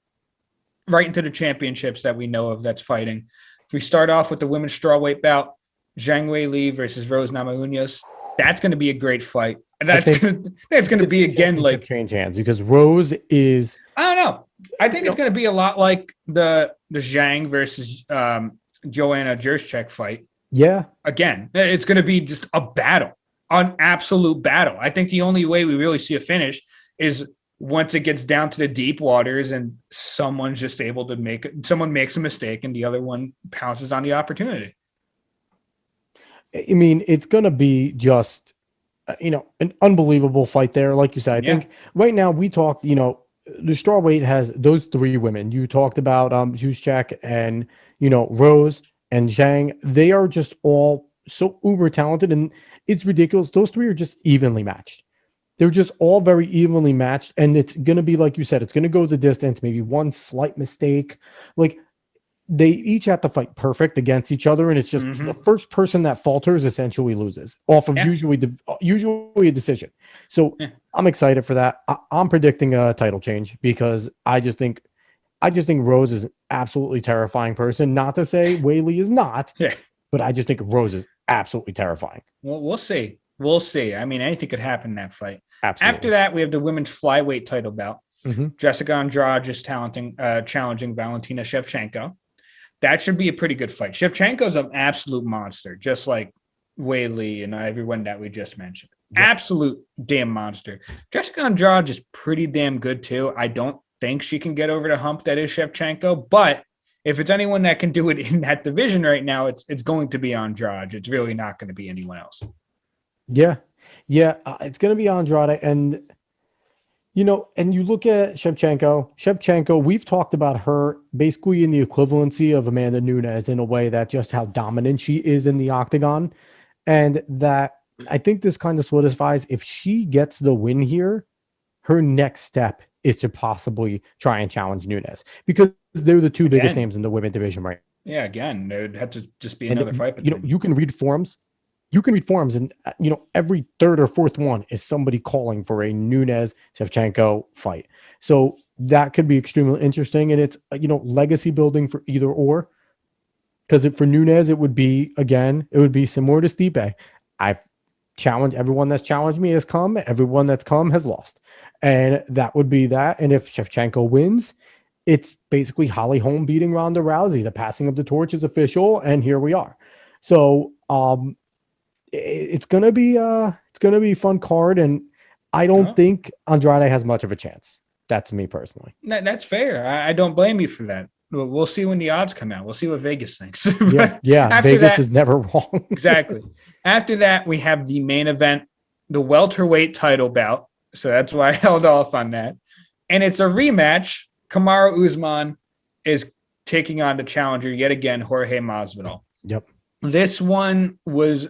right into the championships that we know of that's fighting. We start off with the women's strawweight bout, Zhang Wei Li versus Rose Namajunas. That's going to be a great fight. That's going to be again like change hands because Rose is. I don't know. I think it's going to be a lot like the Zhang versus Joanna Jędrzejczyk fight. Yeah. Again, it's going to be just a battle, an absolute battle. I think the only way we really see a finish is once it gets down to the deep waters and someone's just able to someone makes a mistake and the other one pounces on the opportunity. I mean, it's going to be just, an unbelievable fight there. Like you said, I think right now we talked, the strawweight has those 3 women. You talked about Jędrzejczyk and, Rose and Zhang. They are just all so uber talented and it's ridiculous. Those 3 are just evenly matched. They're just all very evenly matched. And it's going to be, like you said, it's going to go the distance, maybe one slight mistake. Like they each have to fight perfect against each other. And it's just the first person that falters essentially loses off of usually a decision. So I'm excited for that. I'm predicting a title change because I just think Rose is an absolutely terrifying person. Not to say Whaley is not, but I just think Rose is absolutely terrifying. Well, we'll see. We'll see. I mean, anything could happen in that fight. Absolutely. After that, we have the women's flyweight title bout. Jessica Andrade is challenging Valentina Shevchenko. That should be a pretty good fight. Shevchenko's an absolute monster, just like Whaley and everyone that we just mentioned. Yep. Absolute damn monster. Jessica Andrade is pretty damn good too. I don't think she can get over the hump that is Shevchenko, but if it's anyone that can do it in that division right now, it's going to be Andrade. It's really not going to be anyone else. Yeah. It's going to be Andrade. And, and you look at Shevchenko, we've talked about her basically in the equivalency of Amanda Nunes in a way that just how dominant she is in the octagon. And that I think this kind of solidifies if she gets the win here, her next step is to possibly try and challenge Nunes because they're the 2 biggest names in the women's division, right? Yeah, again, there'd have to just be another fight. You can read forums. And, every 3rd or 4th one is somebody calling for a Nunes Shevchenko fight. So that could be extremely interesting. And it's, legacy building for either or. Because for Nunes, it would be similar to Stipe. I've challenged everyone that's challenged me has come. Everyone that's come has lost. And that would be that. And if Shevchenko wins, it's basically Holly Holm beating Ronda Rousey. The passing of the torch is official. And here we are. So, it's gonna be a fun card, and I don't think Andrade has much of a chance. That's me personally. That's fair. I don't blame you for that. We'll see when the odds come out. We'll see what Vegas thinks. Yeah. Vegas is never wrong. Exactly. After that, we have the main event, the welterweight title bout. So that's why I held off on that. And it's a rematch. Kamaru Usman is taking on the challenger yet again, Jorge Masvidal. Yep. This one was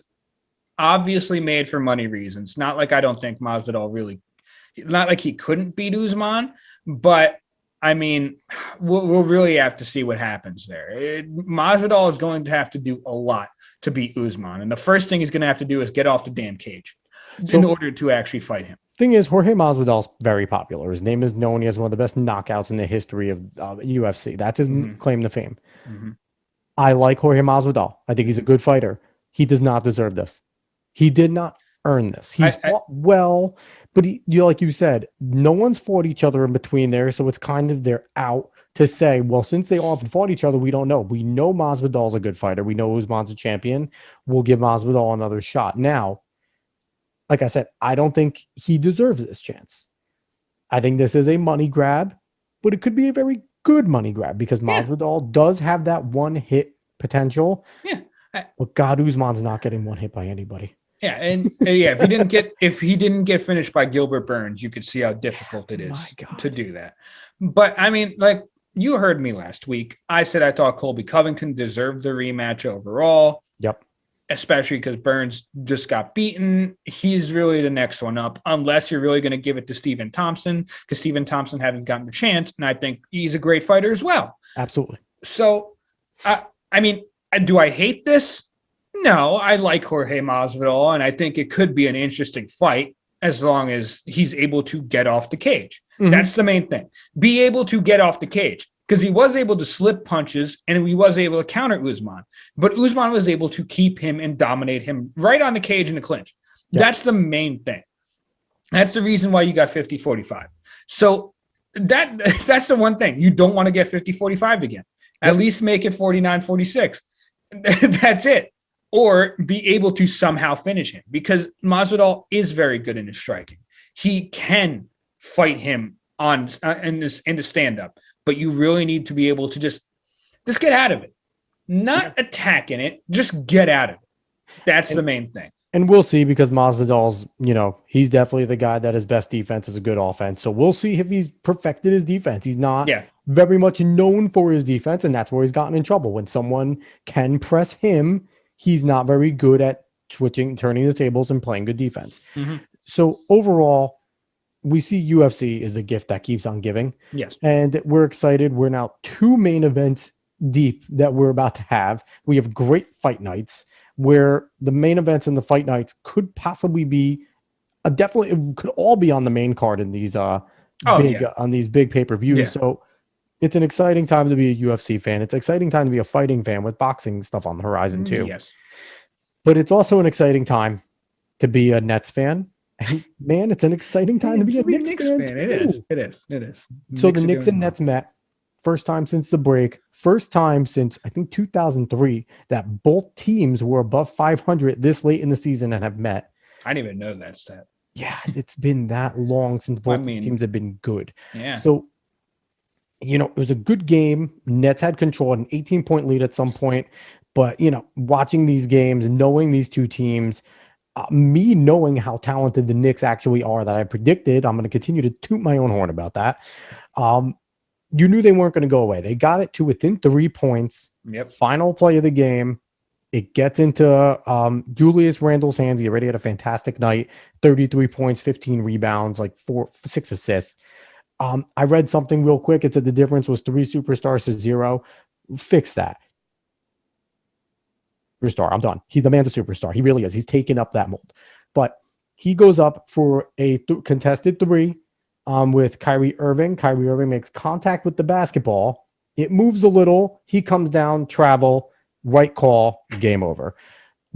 obviously made for money reasons. Not like I don't think Masvidal not like he couldn't beat Usman, but I mean, we'll really have to see what happens there. Masvidal is going to have to do a lot to beat Usman. And the first thing he's going to have to do is get off the damn cage in order to actually fight him. Thing is, Jorge Masvidal's very popular. His name is known. He has one of the best knockouts in the history of UFC. That's his claim to fame. I like Jorge Masvidal. I think he's a good fighter. He does not deserve this. He did not earn this. He's fought well, but like you said, no one's fought each other in between there, so it's kind of they're out to say, well, since they often fought each other, we don't know. We know Masvidal's a good fighter. We know Usman's a champion. We'll give Masvidal another shot. Now, like I said, I don't think he deserves this chance. I think this is a money grab, but it could be a very good money grab because Masvidal does have that one hit potential. Yeah. But God, Usman's not getting one hit by anybody. Yeah, and if he didn't get finished by Gilbert Burns, you could see how difficult it is to do that. But I mean, like you heard me last week, I said I thought Colby Covington deserved the rematch overall. Yep. Especially because Burns just got beaten. He's really the next one up, unless you're really going to give it to Stephen Thompson, because Stephen Thompson hasn't gotten the chance, and I think he's a great fighter as well. Absolutely. So, I mean, do I hate this? No, I like Jorge Masvidal, and I think it could be an interesting fight as long as he's able to get off the cage. Mm-hmm. That's the main thing. Be able to get off the cage, because he was able to slip punches and he was able to counter Usman, but Usman was able to keep him and dominate him right on the cage in the clinch. Yep. That's the main thing. That's the reason why you got 50-45. So that's the one thing. You don't want to get 50-45 again. At least make it 49-46. That's it. Or be able to somehow finish him, because Masvidal is very good in his striking. He can fight him on in the stand-up, but you really need to be able to just get out of it. Not attacking it, just get out of it. That's the main thing. And we'll see, because Masvidal's, he's definitely the guy that his best defense is a good offense. So we'll see if he's perfected his defense. He's not very much known for his defense, and that's where he's gotten in trouble. When someone can press him, he's not very good at switching, turning the tables, and playing good defense. Mm-hmm. So overall, we see UFC is the gift that keeps on giving. Yes. And we're excited. We're now 2 main events deep that we're about to have. We have great fight nights where the main events and the fight nights could possibly be definitely, it could all be on the main card in these on these big pay-per-views. Yeah. So it's an exciting time to be a UFC fan. It's an exciting time to be a fighting fan with boxing stuff on the horizon too. Yes. But it's also an exciting time to be a Nets fan. And man, it's an exciting time to be a Knicks fan. It is. So the Knicks and Nets met. First time since the break. First time since, I think, 2003 that both teams were above 500 this late in the season and have met. I didn't even know that stat. Yeah, it's been that long since both these teams have been good. Yeah. So, it was a good game. Nets had control, an 18-point lead at some point. But, watching these games, knowing these two teams, me knowing how talented the Knicks actually are that I predicted, I'm going to continue to toot my own horn about that. You knew they weren't going to go away. They got it to within 3 points. Yep. Final play of the game. It gets into Julius Randle's hands. He already had a fantastic night. 33 points, 15 rebounds, like 6 assists. I read something real quick. It said the difference was 3 superstars to 0. Fix that. Superstar. I'm done. The man's a superstar. He really is. He's taken up that mold. But he goes up for a contested 3. With Kyrie Irving. Kyrie Irving makes contact with the basketball. It moves a little. He comes down, travel, right call, game over.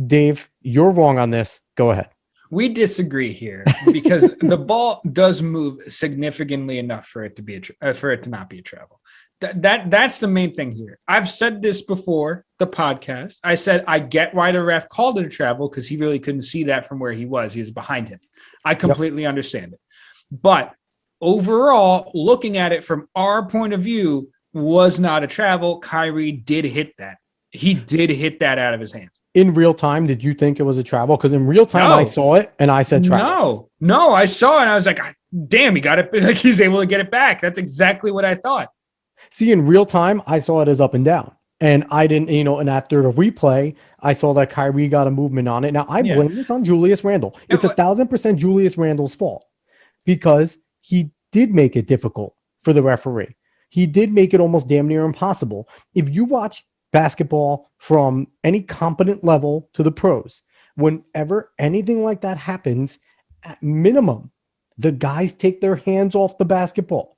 Dave, you're wrong on this. Go ahead. We disagree here because the ball does move significantly enough for it to be for it to not be a travel. That's the main thing here. I've said this before the podcast. I said I get why the ref called it a travel because he really couldn't see that from where he was. He was behind him. I completely understand it, but overall, looking at it from our point of view, was not a travel. Kyrie did hit that. He did hit that out of his hands. In real time, did you think it was a travel? Because in real time, I saw it and I said travel. No, I saw it and I was like, damn, he got it. Like he's able to get it back. That's exactly what I thought. See, in real time, I saw it as up and down. And I didn't, and after the replay, I saw that Kyrie got a movement on it. Now, I blame this on Julius Randle. It's 1,000% Julius Randle's fault because he did make it difficult for the referee. He did make it almost damn near impossible. If you watch basketball from any competent level to the pros, whenever anything like that happens, at minimum, the guys take their hands off the basketball.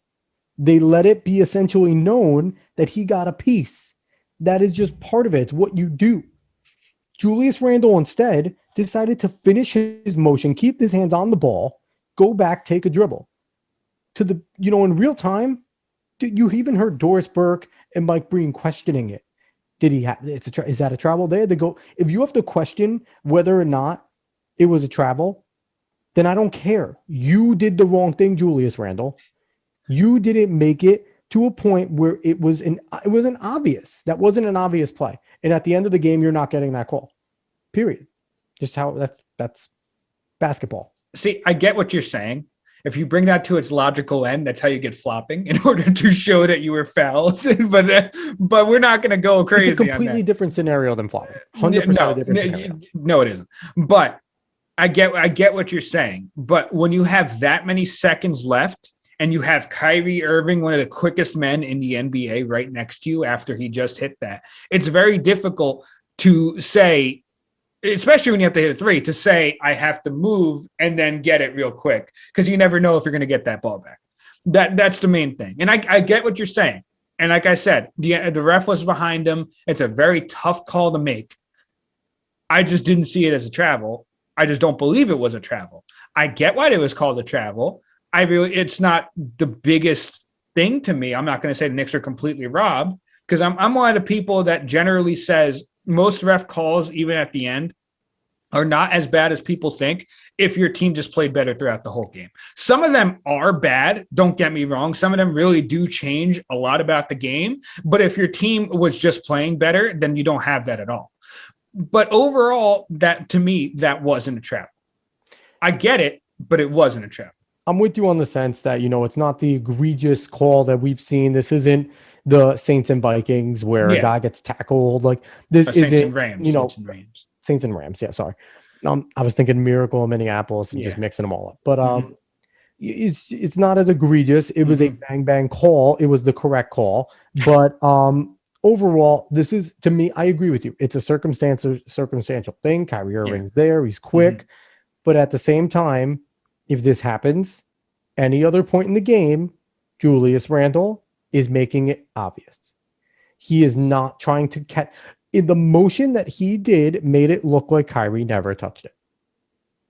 They let it be essentially known that he got a piece. That is just part of it. It's what you do. Julius Randle instead decided to finish his motion, keep his hands on the ball, go back, take a dribble. To the, in real time, you even heard Doris Burke and Mike Breen questioning it. Did he have, is that a travel? They had to go. If you have to question whether or not it was a travel, then I don't care. You did the wrong thing, Julius Randle. You didn't make it to a point where it was an obvious. That wasn't an obvious play. And at the end of the game, you're not getting that call. Period. Just how that's basketball. See, I get what you're saying. If you bring that to its logical end, that's how you get flopping in order to show that you were fouled. but we're not going to go crazy. It's a completely different scenario than flopping. 100% different scenario. No, it isn't. But I get what you're saying. But when you have that many seconds left and you have Kyrie Irving, one of the quickest men in the NBA, right next to you after he just hit that, it's very difficult to say, especially when you have to hit a three, to say I have to move and then get it real quick, because you never know if you're going to get that ball back. That's the main thing. And I get what you're saying. And like I said, the ref was behind him. It's a very tough call to make. I just didn't see it as a travel. I just don't believe it was a travel. I get why it was called a travel. It's not the biggest thing to me. I'm not going to say the Knicks are completely robbed, because I'm one of the people that generally says most ref calls, even at the end, are not as bad as people think if your team just played better throughout the whole game. Some of them are bad, don't get me wrong. Some of them really do change a lot about the game. But if your team was just playing better, then you don't have that at all. But overall, that to me, that wasn't a trap. I get it, but it wasn't a trap. I'm with you on the sense that, it's not the egregious call that we've seen. This isn't the Saints and Vikings where a guy gets tackled. Like this isn't, Saints and Rams. Saints and Rams. Yeah, sorry. I was thinking Miracle in Minneapolis and just mixing them all up. But it's not as egregious. It was a bang bang call. It was the correct call. But overall, this is, to me, I agree with you. It's a circumstantial thing. Kyrie Irving's there. He's quick. But at the same time, if this happens any other point in the game, Julius Randle is making it obvious. He is not trying to catch. In the motion that he did made it look like Kyrie never touched it.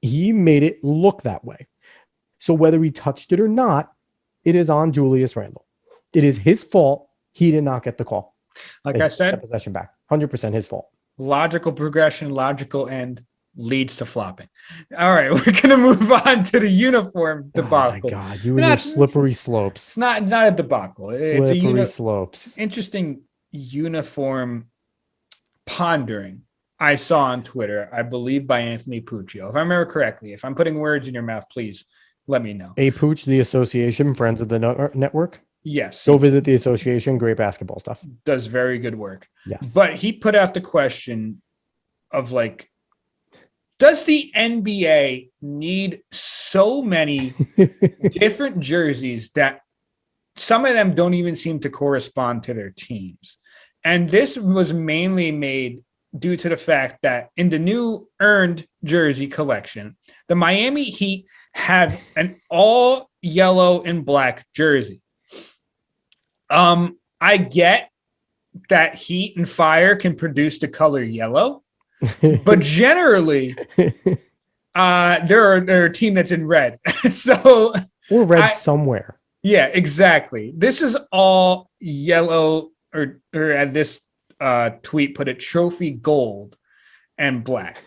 He made it look that way. So whether he touched it or not, it is on Julius Randle. It is his fault. He did not get the call. Like I said, possession back. 100% his fault. Logical progression, logical end leads to flopping. All right, we're going to move on to the uniform debacle. Oh my God, you and your slippery slopes. It's not a debacle. It's slippery slopes. Interesting uniform pondering I saw on Twitter, I believe by Anthony Puccio. If I remember correctly, if I'm putting words in your mouth, please let me know. A Pooch, the association, Friends of the Network. Yes. Go visit the association. Great basketball stuff. Does very good work. Yes. But he put out the question of like, does the NBA need so many different jerseys that some of them don't even seem to correspond to their teams? And this was mainly made due to the fact that in the new earned jersey collection, the Miami Heat have an all yellow and black jersey. I get that heat and fire can produce the color yellow, but generally, they're a team that's in red. So or red somewhere. Yeah, exactly. This is all yellow, or as this tweet put it, trophy gold and black.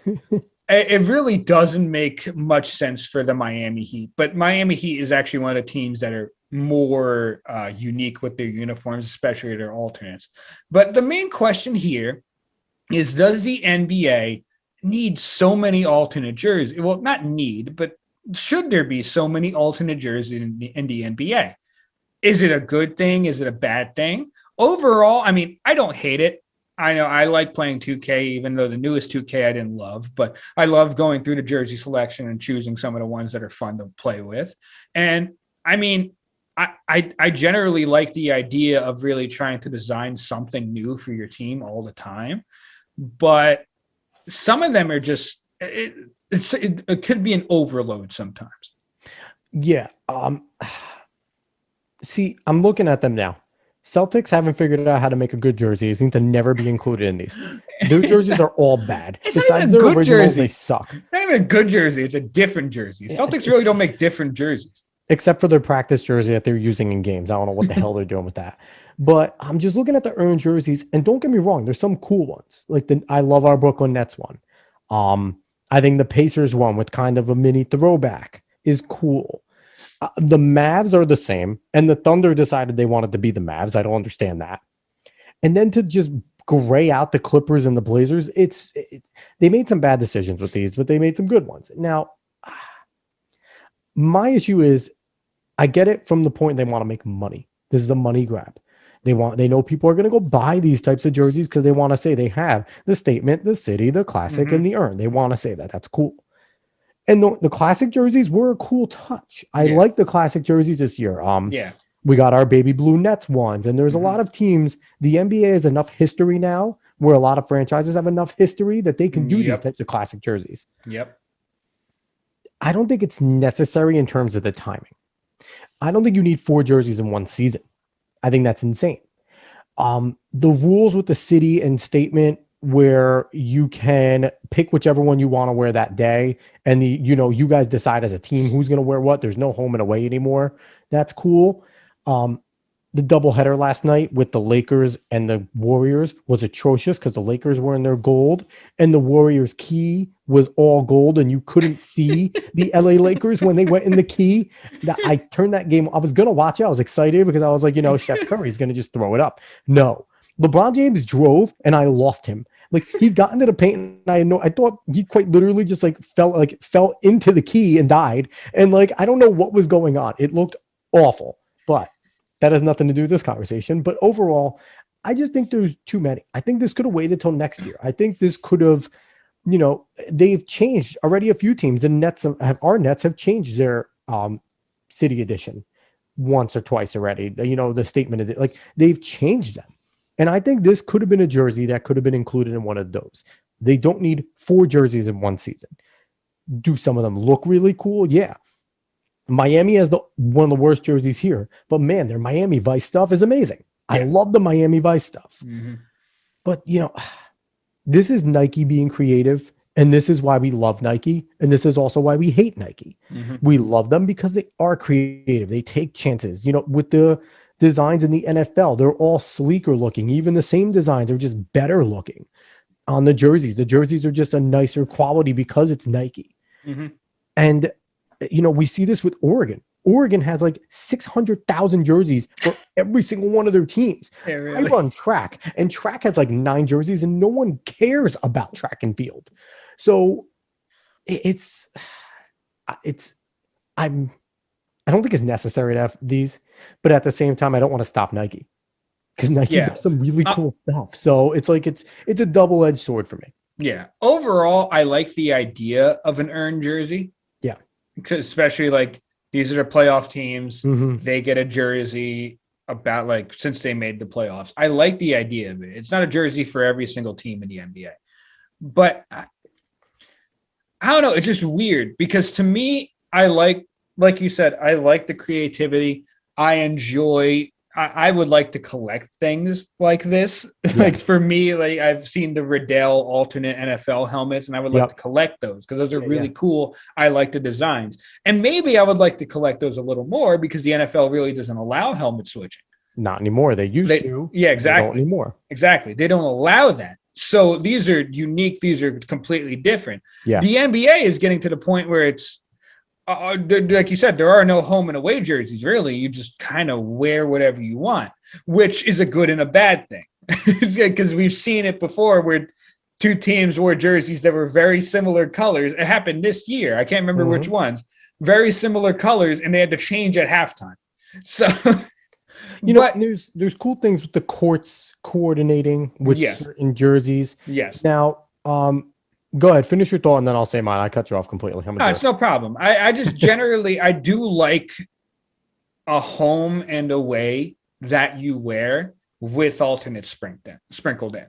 It really doesn't make much sense for the Miami Heat, but Miami Heat is actually one of the teams that are more unique with their uniforms, especially their alternates. But the main question here is, does the NBA need so many alternate jerseys? Well, not need, but should there be so many alternate jerseys in the NBA? Is it a good thing? Is it a bad thing? Overall, I mean, I don't hate it. I know I like playing 2K, even though the newest 2K I didn't love, but I love going through the jersey selection and choosing some of the ones that are fun to play with. And I mean, I generally like the idea of really trying to design something new for your team all the time, but some of them are just, it could be an overload sometimes. Yeah. See, I'm looking at them now. Celtics haven't figured out how to make a good jersey. They seem to never be included in these. Their jerseys are all bad. Besides their originals, jersey. They suck. Not even a good jersey. It's a different jersey. Celtics really don't make different jerseys. Except for their practice jersey that they're using in games. I don't know what the hell they're doing with that. But I'm just looking at the earned jerseys, and don't get me wrong, there's some cool ones. Like I love our Brooklyn Nets one. I think the Pacers one with kind of a mini throwback is cool. The Mavs are the same, and the Thunder decided they wanted to be the Mavs. I don't understand that. And then to just gray out the Clippers and the Blazers, they made some bad decisions with these, but they made some good ones. Now, my issue is, I get it from the point they want to make money. This is a money grab. They know people are going to go buy these types of jerseys because they want to say they have the statement, the city, the classic, and the urn. They want to say that. That's cool. And the classic jerseys were a cool touch. I like the classic jerseys this year. We got our baby blue Nets ones, and there's a lot of teams. The NBA has enough history now where a lot of franchises have enough history that they can do these types of classic jerseys. I don't think it's necessary in terms of the timing. I don't think you need 4 jerseys in one season. I think that's insane. The rules with the city and statement where you can pick whichever one you want to wear that day, and you guys decide as a team who's going to wear what. There's no home and away anymore. That's cool. The doubleheader last night with the Lakers and the Warriors was atrocious because the Lakers were in their gold and the Warriors key was all gold, and you couldn't see the LA Lakers when they went in the key. I turned that game. I was going to watch it. I was excited because I was like, Steph Curry's going to just throw it up. No, LeBron James drove and I lost him. Like, he got into the paint and I thought he quite literally just fell into the key and died. And I don't know what was going on. It looked awful, but that has nothing to do with this conversation. But overall, I just think there's too many. I think this could have waited till next year. I think this could have, they've changed already a few teams. And our Nets have changed their city edition once or twice already. The statement of it, they've changed them. And I think this could have been a jersey that could have been included in one of those. They don't need 4 jerseys in one season. Do some of them look really cool? Yeah. Miami has one of the worst jerseys here, but man, their Miami Vice stuff is amazing. I love the Miami Vice stuff. But this is Nike being creative, and this is why we love Nike, and this is also why we hate Nike. We love them because they are creative. They take chances. With the designs in the NFL, they're all sleeker looking. Even the same designs are just better looking on the jerseys. The jerseys are just a nicer quality because it's Nike. And we see this with Oregon. Oregon has 600,000 jerseys for every single one of their teams. Yeah, really? I run track, and track has 9 jerseys, and no one cares about track and field. So I don't think it's necessary to have these, but at the same time, I don't want to stop Nike because Nike does some really cool stuff. So it's a double-edged sword for me. Yeah. Overall, I like the idea of an earned jersey. Yeah. Because especially these are the playoff teams. They get a jersey about since they made the playoffs. I like the idea of it. It's not a jersey for every single team in the NBA, but I don't know. It's just weird because to me, I like you said, I like the creativity. I would like to collect things like this. Yeah. For me, I've seen the Riddell alternate NFL helmets, and I would like to collect those because those are really cool. I like the designs. And maybe I would like to collect those a little more because the NFL really doesn't allow helmet switching. Not anymore. They used to. Yeah, exactly. They don't anymore. Exactly. They don't allow that. So these are unique. These are completely different. Yeah. The NBA is getting to the point where it's, like you said, there are no home and away jerseys, really. You just kind of wear whatever you want, which is a good and a bad thing. Because we've seen it before where 2 teams wore jerseys that were very similar colors. It happened this year. I can't remember which ones. Very similar colors, and they had to change at halftime. So, there's cool things with the courts coordinating with certain jerseys. Yes. Now, go ahead, finish your thought, and then I'll say mine. I cut you off completely. No, it's no problem. I just generally, I do like a home and away that you wear with alternates sprinkled in.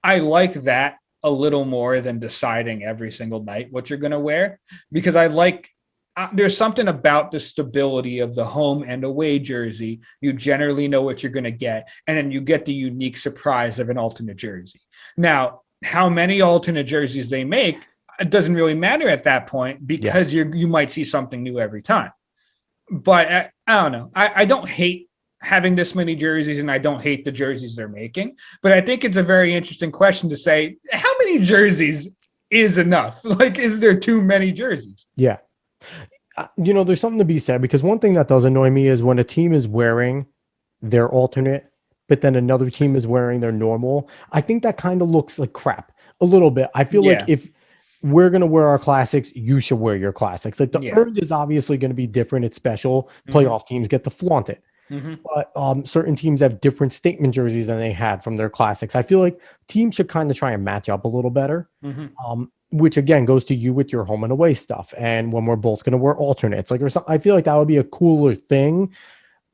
I like that a little more than deciding every single night what you're going to wear, because I like, there's something about the stability of the home and away jersey. You generally know what you're going to get, and then you get the unique surprise of an alternate jersey. Now, how many alternate jerseys they make, it doesn't really matter at that point because you might see something new every time. But I don't know. I don't hate having this many jerseys, and I don't hate the jerseys they're making. But I think it's a very interesting question to say, how many jerseys is enough? Is there too many jerseys? Yeah. there's something to be said, because one thing that does annoy me is when a team is wearing their alternate, but then another team is wearing their normal. I think that kind of looks like crap a little bit. I feel like Yeah. if we're going to wear our classics, you should wear your classics. Like the Yeah. earned is obviously going to be different. It's special. Playoff teams get to flaunt it. But certain teams have different statement jerseys than they had from their classics. I feel like teams should kind of try and match up a little better. Which again goes to you with your home and away stuff. And when we're both going to wear alternates, like, or something, I feel like that would be a cooler thing.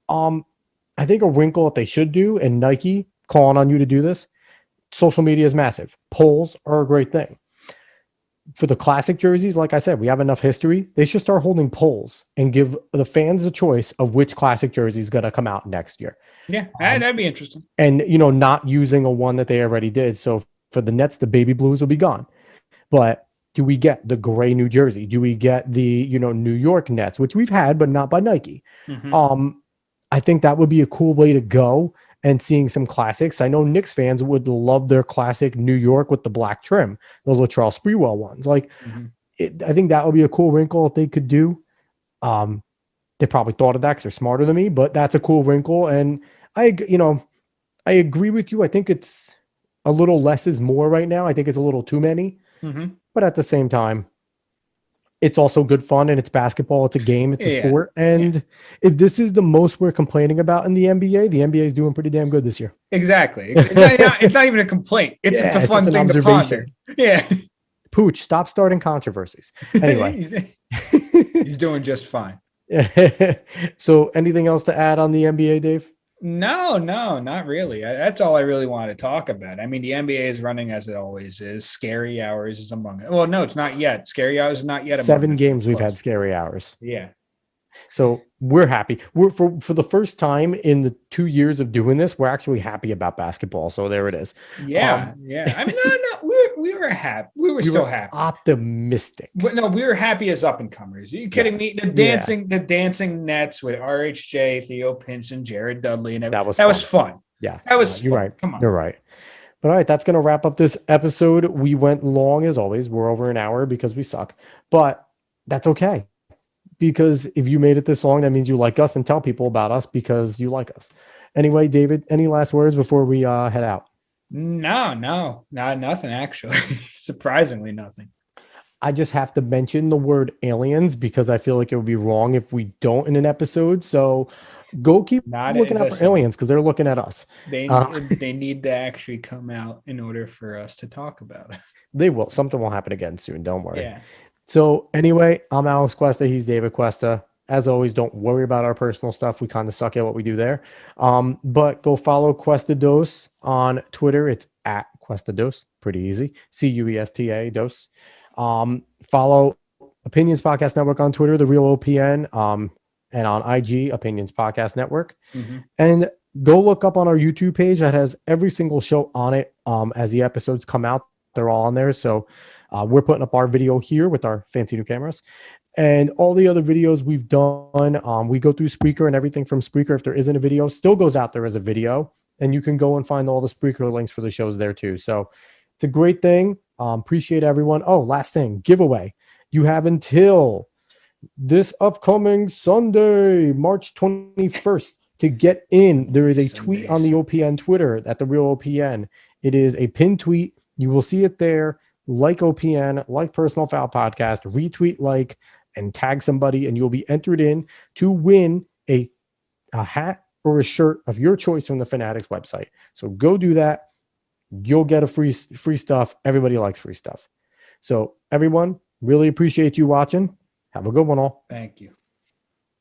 I think a wrinkle that they should do, and Nike calling on you to do this, social media is massive. Polls are a great thing. For the classic jerseys, like I said, we have enough history. They should start holding polls and give the fans a choice of which classic jersey is going to come out next year. Yeah, that'd be interesting. And, not using a one that they already did. So for the Nets, the baby blues will be gone. But do we get the gray New Jersey? Do we get the, New York Nets, which we've had, but not by Nike? I think that would be a cool way to go, and seeing some classics. I know Knicks fans would love their classic New York with the black trim, the Latrell Sprewell ones. Like, I think that would be a cool wrinkle if they could do. They probably thought of that because they're smarter than me, but that's a cool wrinkle. And I agree with you. I think it's a little less is more right now. I think it's a little too many, but at the same time, it's also good fun, and it's basketball. It's a game. It's a sport. And if this is the most we're complaining about in the NBA is doing pretty damn good this year. Exactly. It's not even a complaint. It's just a fun thing to ponder. Yeah. Pooch, stop starting controversies. Anyway. He's doing just fine. So anything else to add on the NBA, Dave? No, not really. That's all I really want to talk about. I mean, the NBA is running as it always is. Scary hours is among it. Well, no, it's not yet. Scary hours is not yet. 7 games we've had scary hours. Yeah. So we're happy. We're for the first time in the 2 years of doing this, we're actually happy about basketball. So there it is. Yeah. I mean, no, we were happy. We were still happy. Optimistic. But no, we were happy as up and comers. Are you kidding me? The dancing Nets with RHJ, Theo Pinson, Jared Dudley, and everything. That was fun. Yeah. That was you're fun. right. Come on. You're right. But all right, that's going to wrap up this episode. We went long as always. We're over an hour because we suck. But that's okay. Because if you made it this long, that means you like us, and tell people about us because you like us. Anyway, David, any last words before we head out? No, nothing actually. Surprisingly, nothing. I just have to mention the word aliens because I feel like it would be wrong if we don't in an episode. So go keep looking out for aliens because they're looking at us. They need to actually come out in order for us to talk about it. They will. Something will happen again soon. Don't worry. Yeah. So anyway, I'm Alex Cuesta. He's David Cuesta. As always, don't worry about our personal stuff. We kind of suck at what we do there. But go follow CuestaDos on Twitter. It's at CuestaDos. Pretty easy. CUESTA Dos. Follow Opinions Podcast Network on Twitter, The Real OPN, and on IG, Opinions Podcast Network. And go look up on our YouTube page that has every single show on it. As the episodes come out, they're all on there. So we're putting up our video here with our fancy new cameras. And all the other videos we've done, we go through Spreaker, and everything from Spreaker, if there isn't a video, still goes out there as a video. And you can go and find all the Spreaker links for the shows there too. So it's a great thing. Appreciate everyone. Oh, last thing, giveaway. You have until this upcoming Sunday, March 21st, to get in. There is a tweet on the OPN Twitter at The Real OPN. It is a pinned tweet. You will see it there. Like OPN, like Personal Foul Podcast, retweet, and tag somebody, and you'll be entered in to win a hat or a shirt of your choice from the Fanatics website. So go do that. You'll get a free stuff. Everybody likes free stuff. So everyone, really appreciate you watching. Have a good one all. Thank you.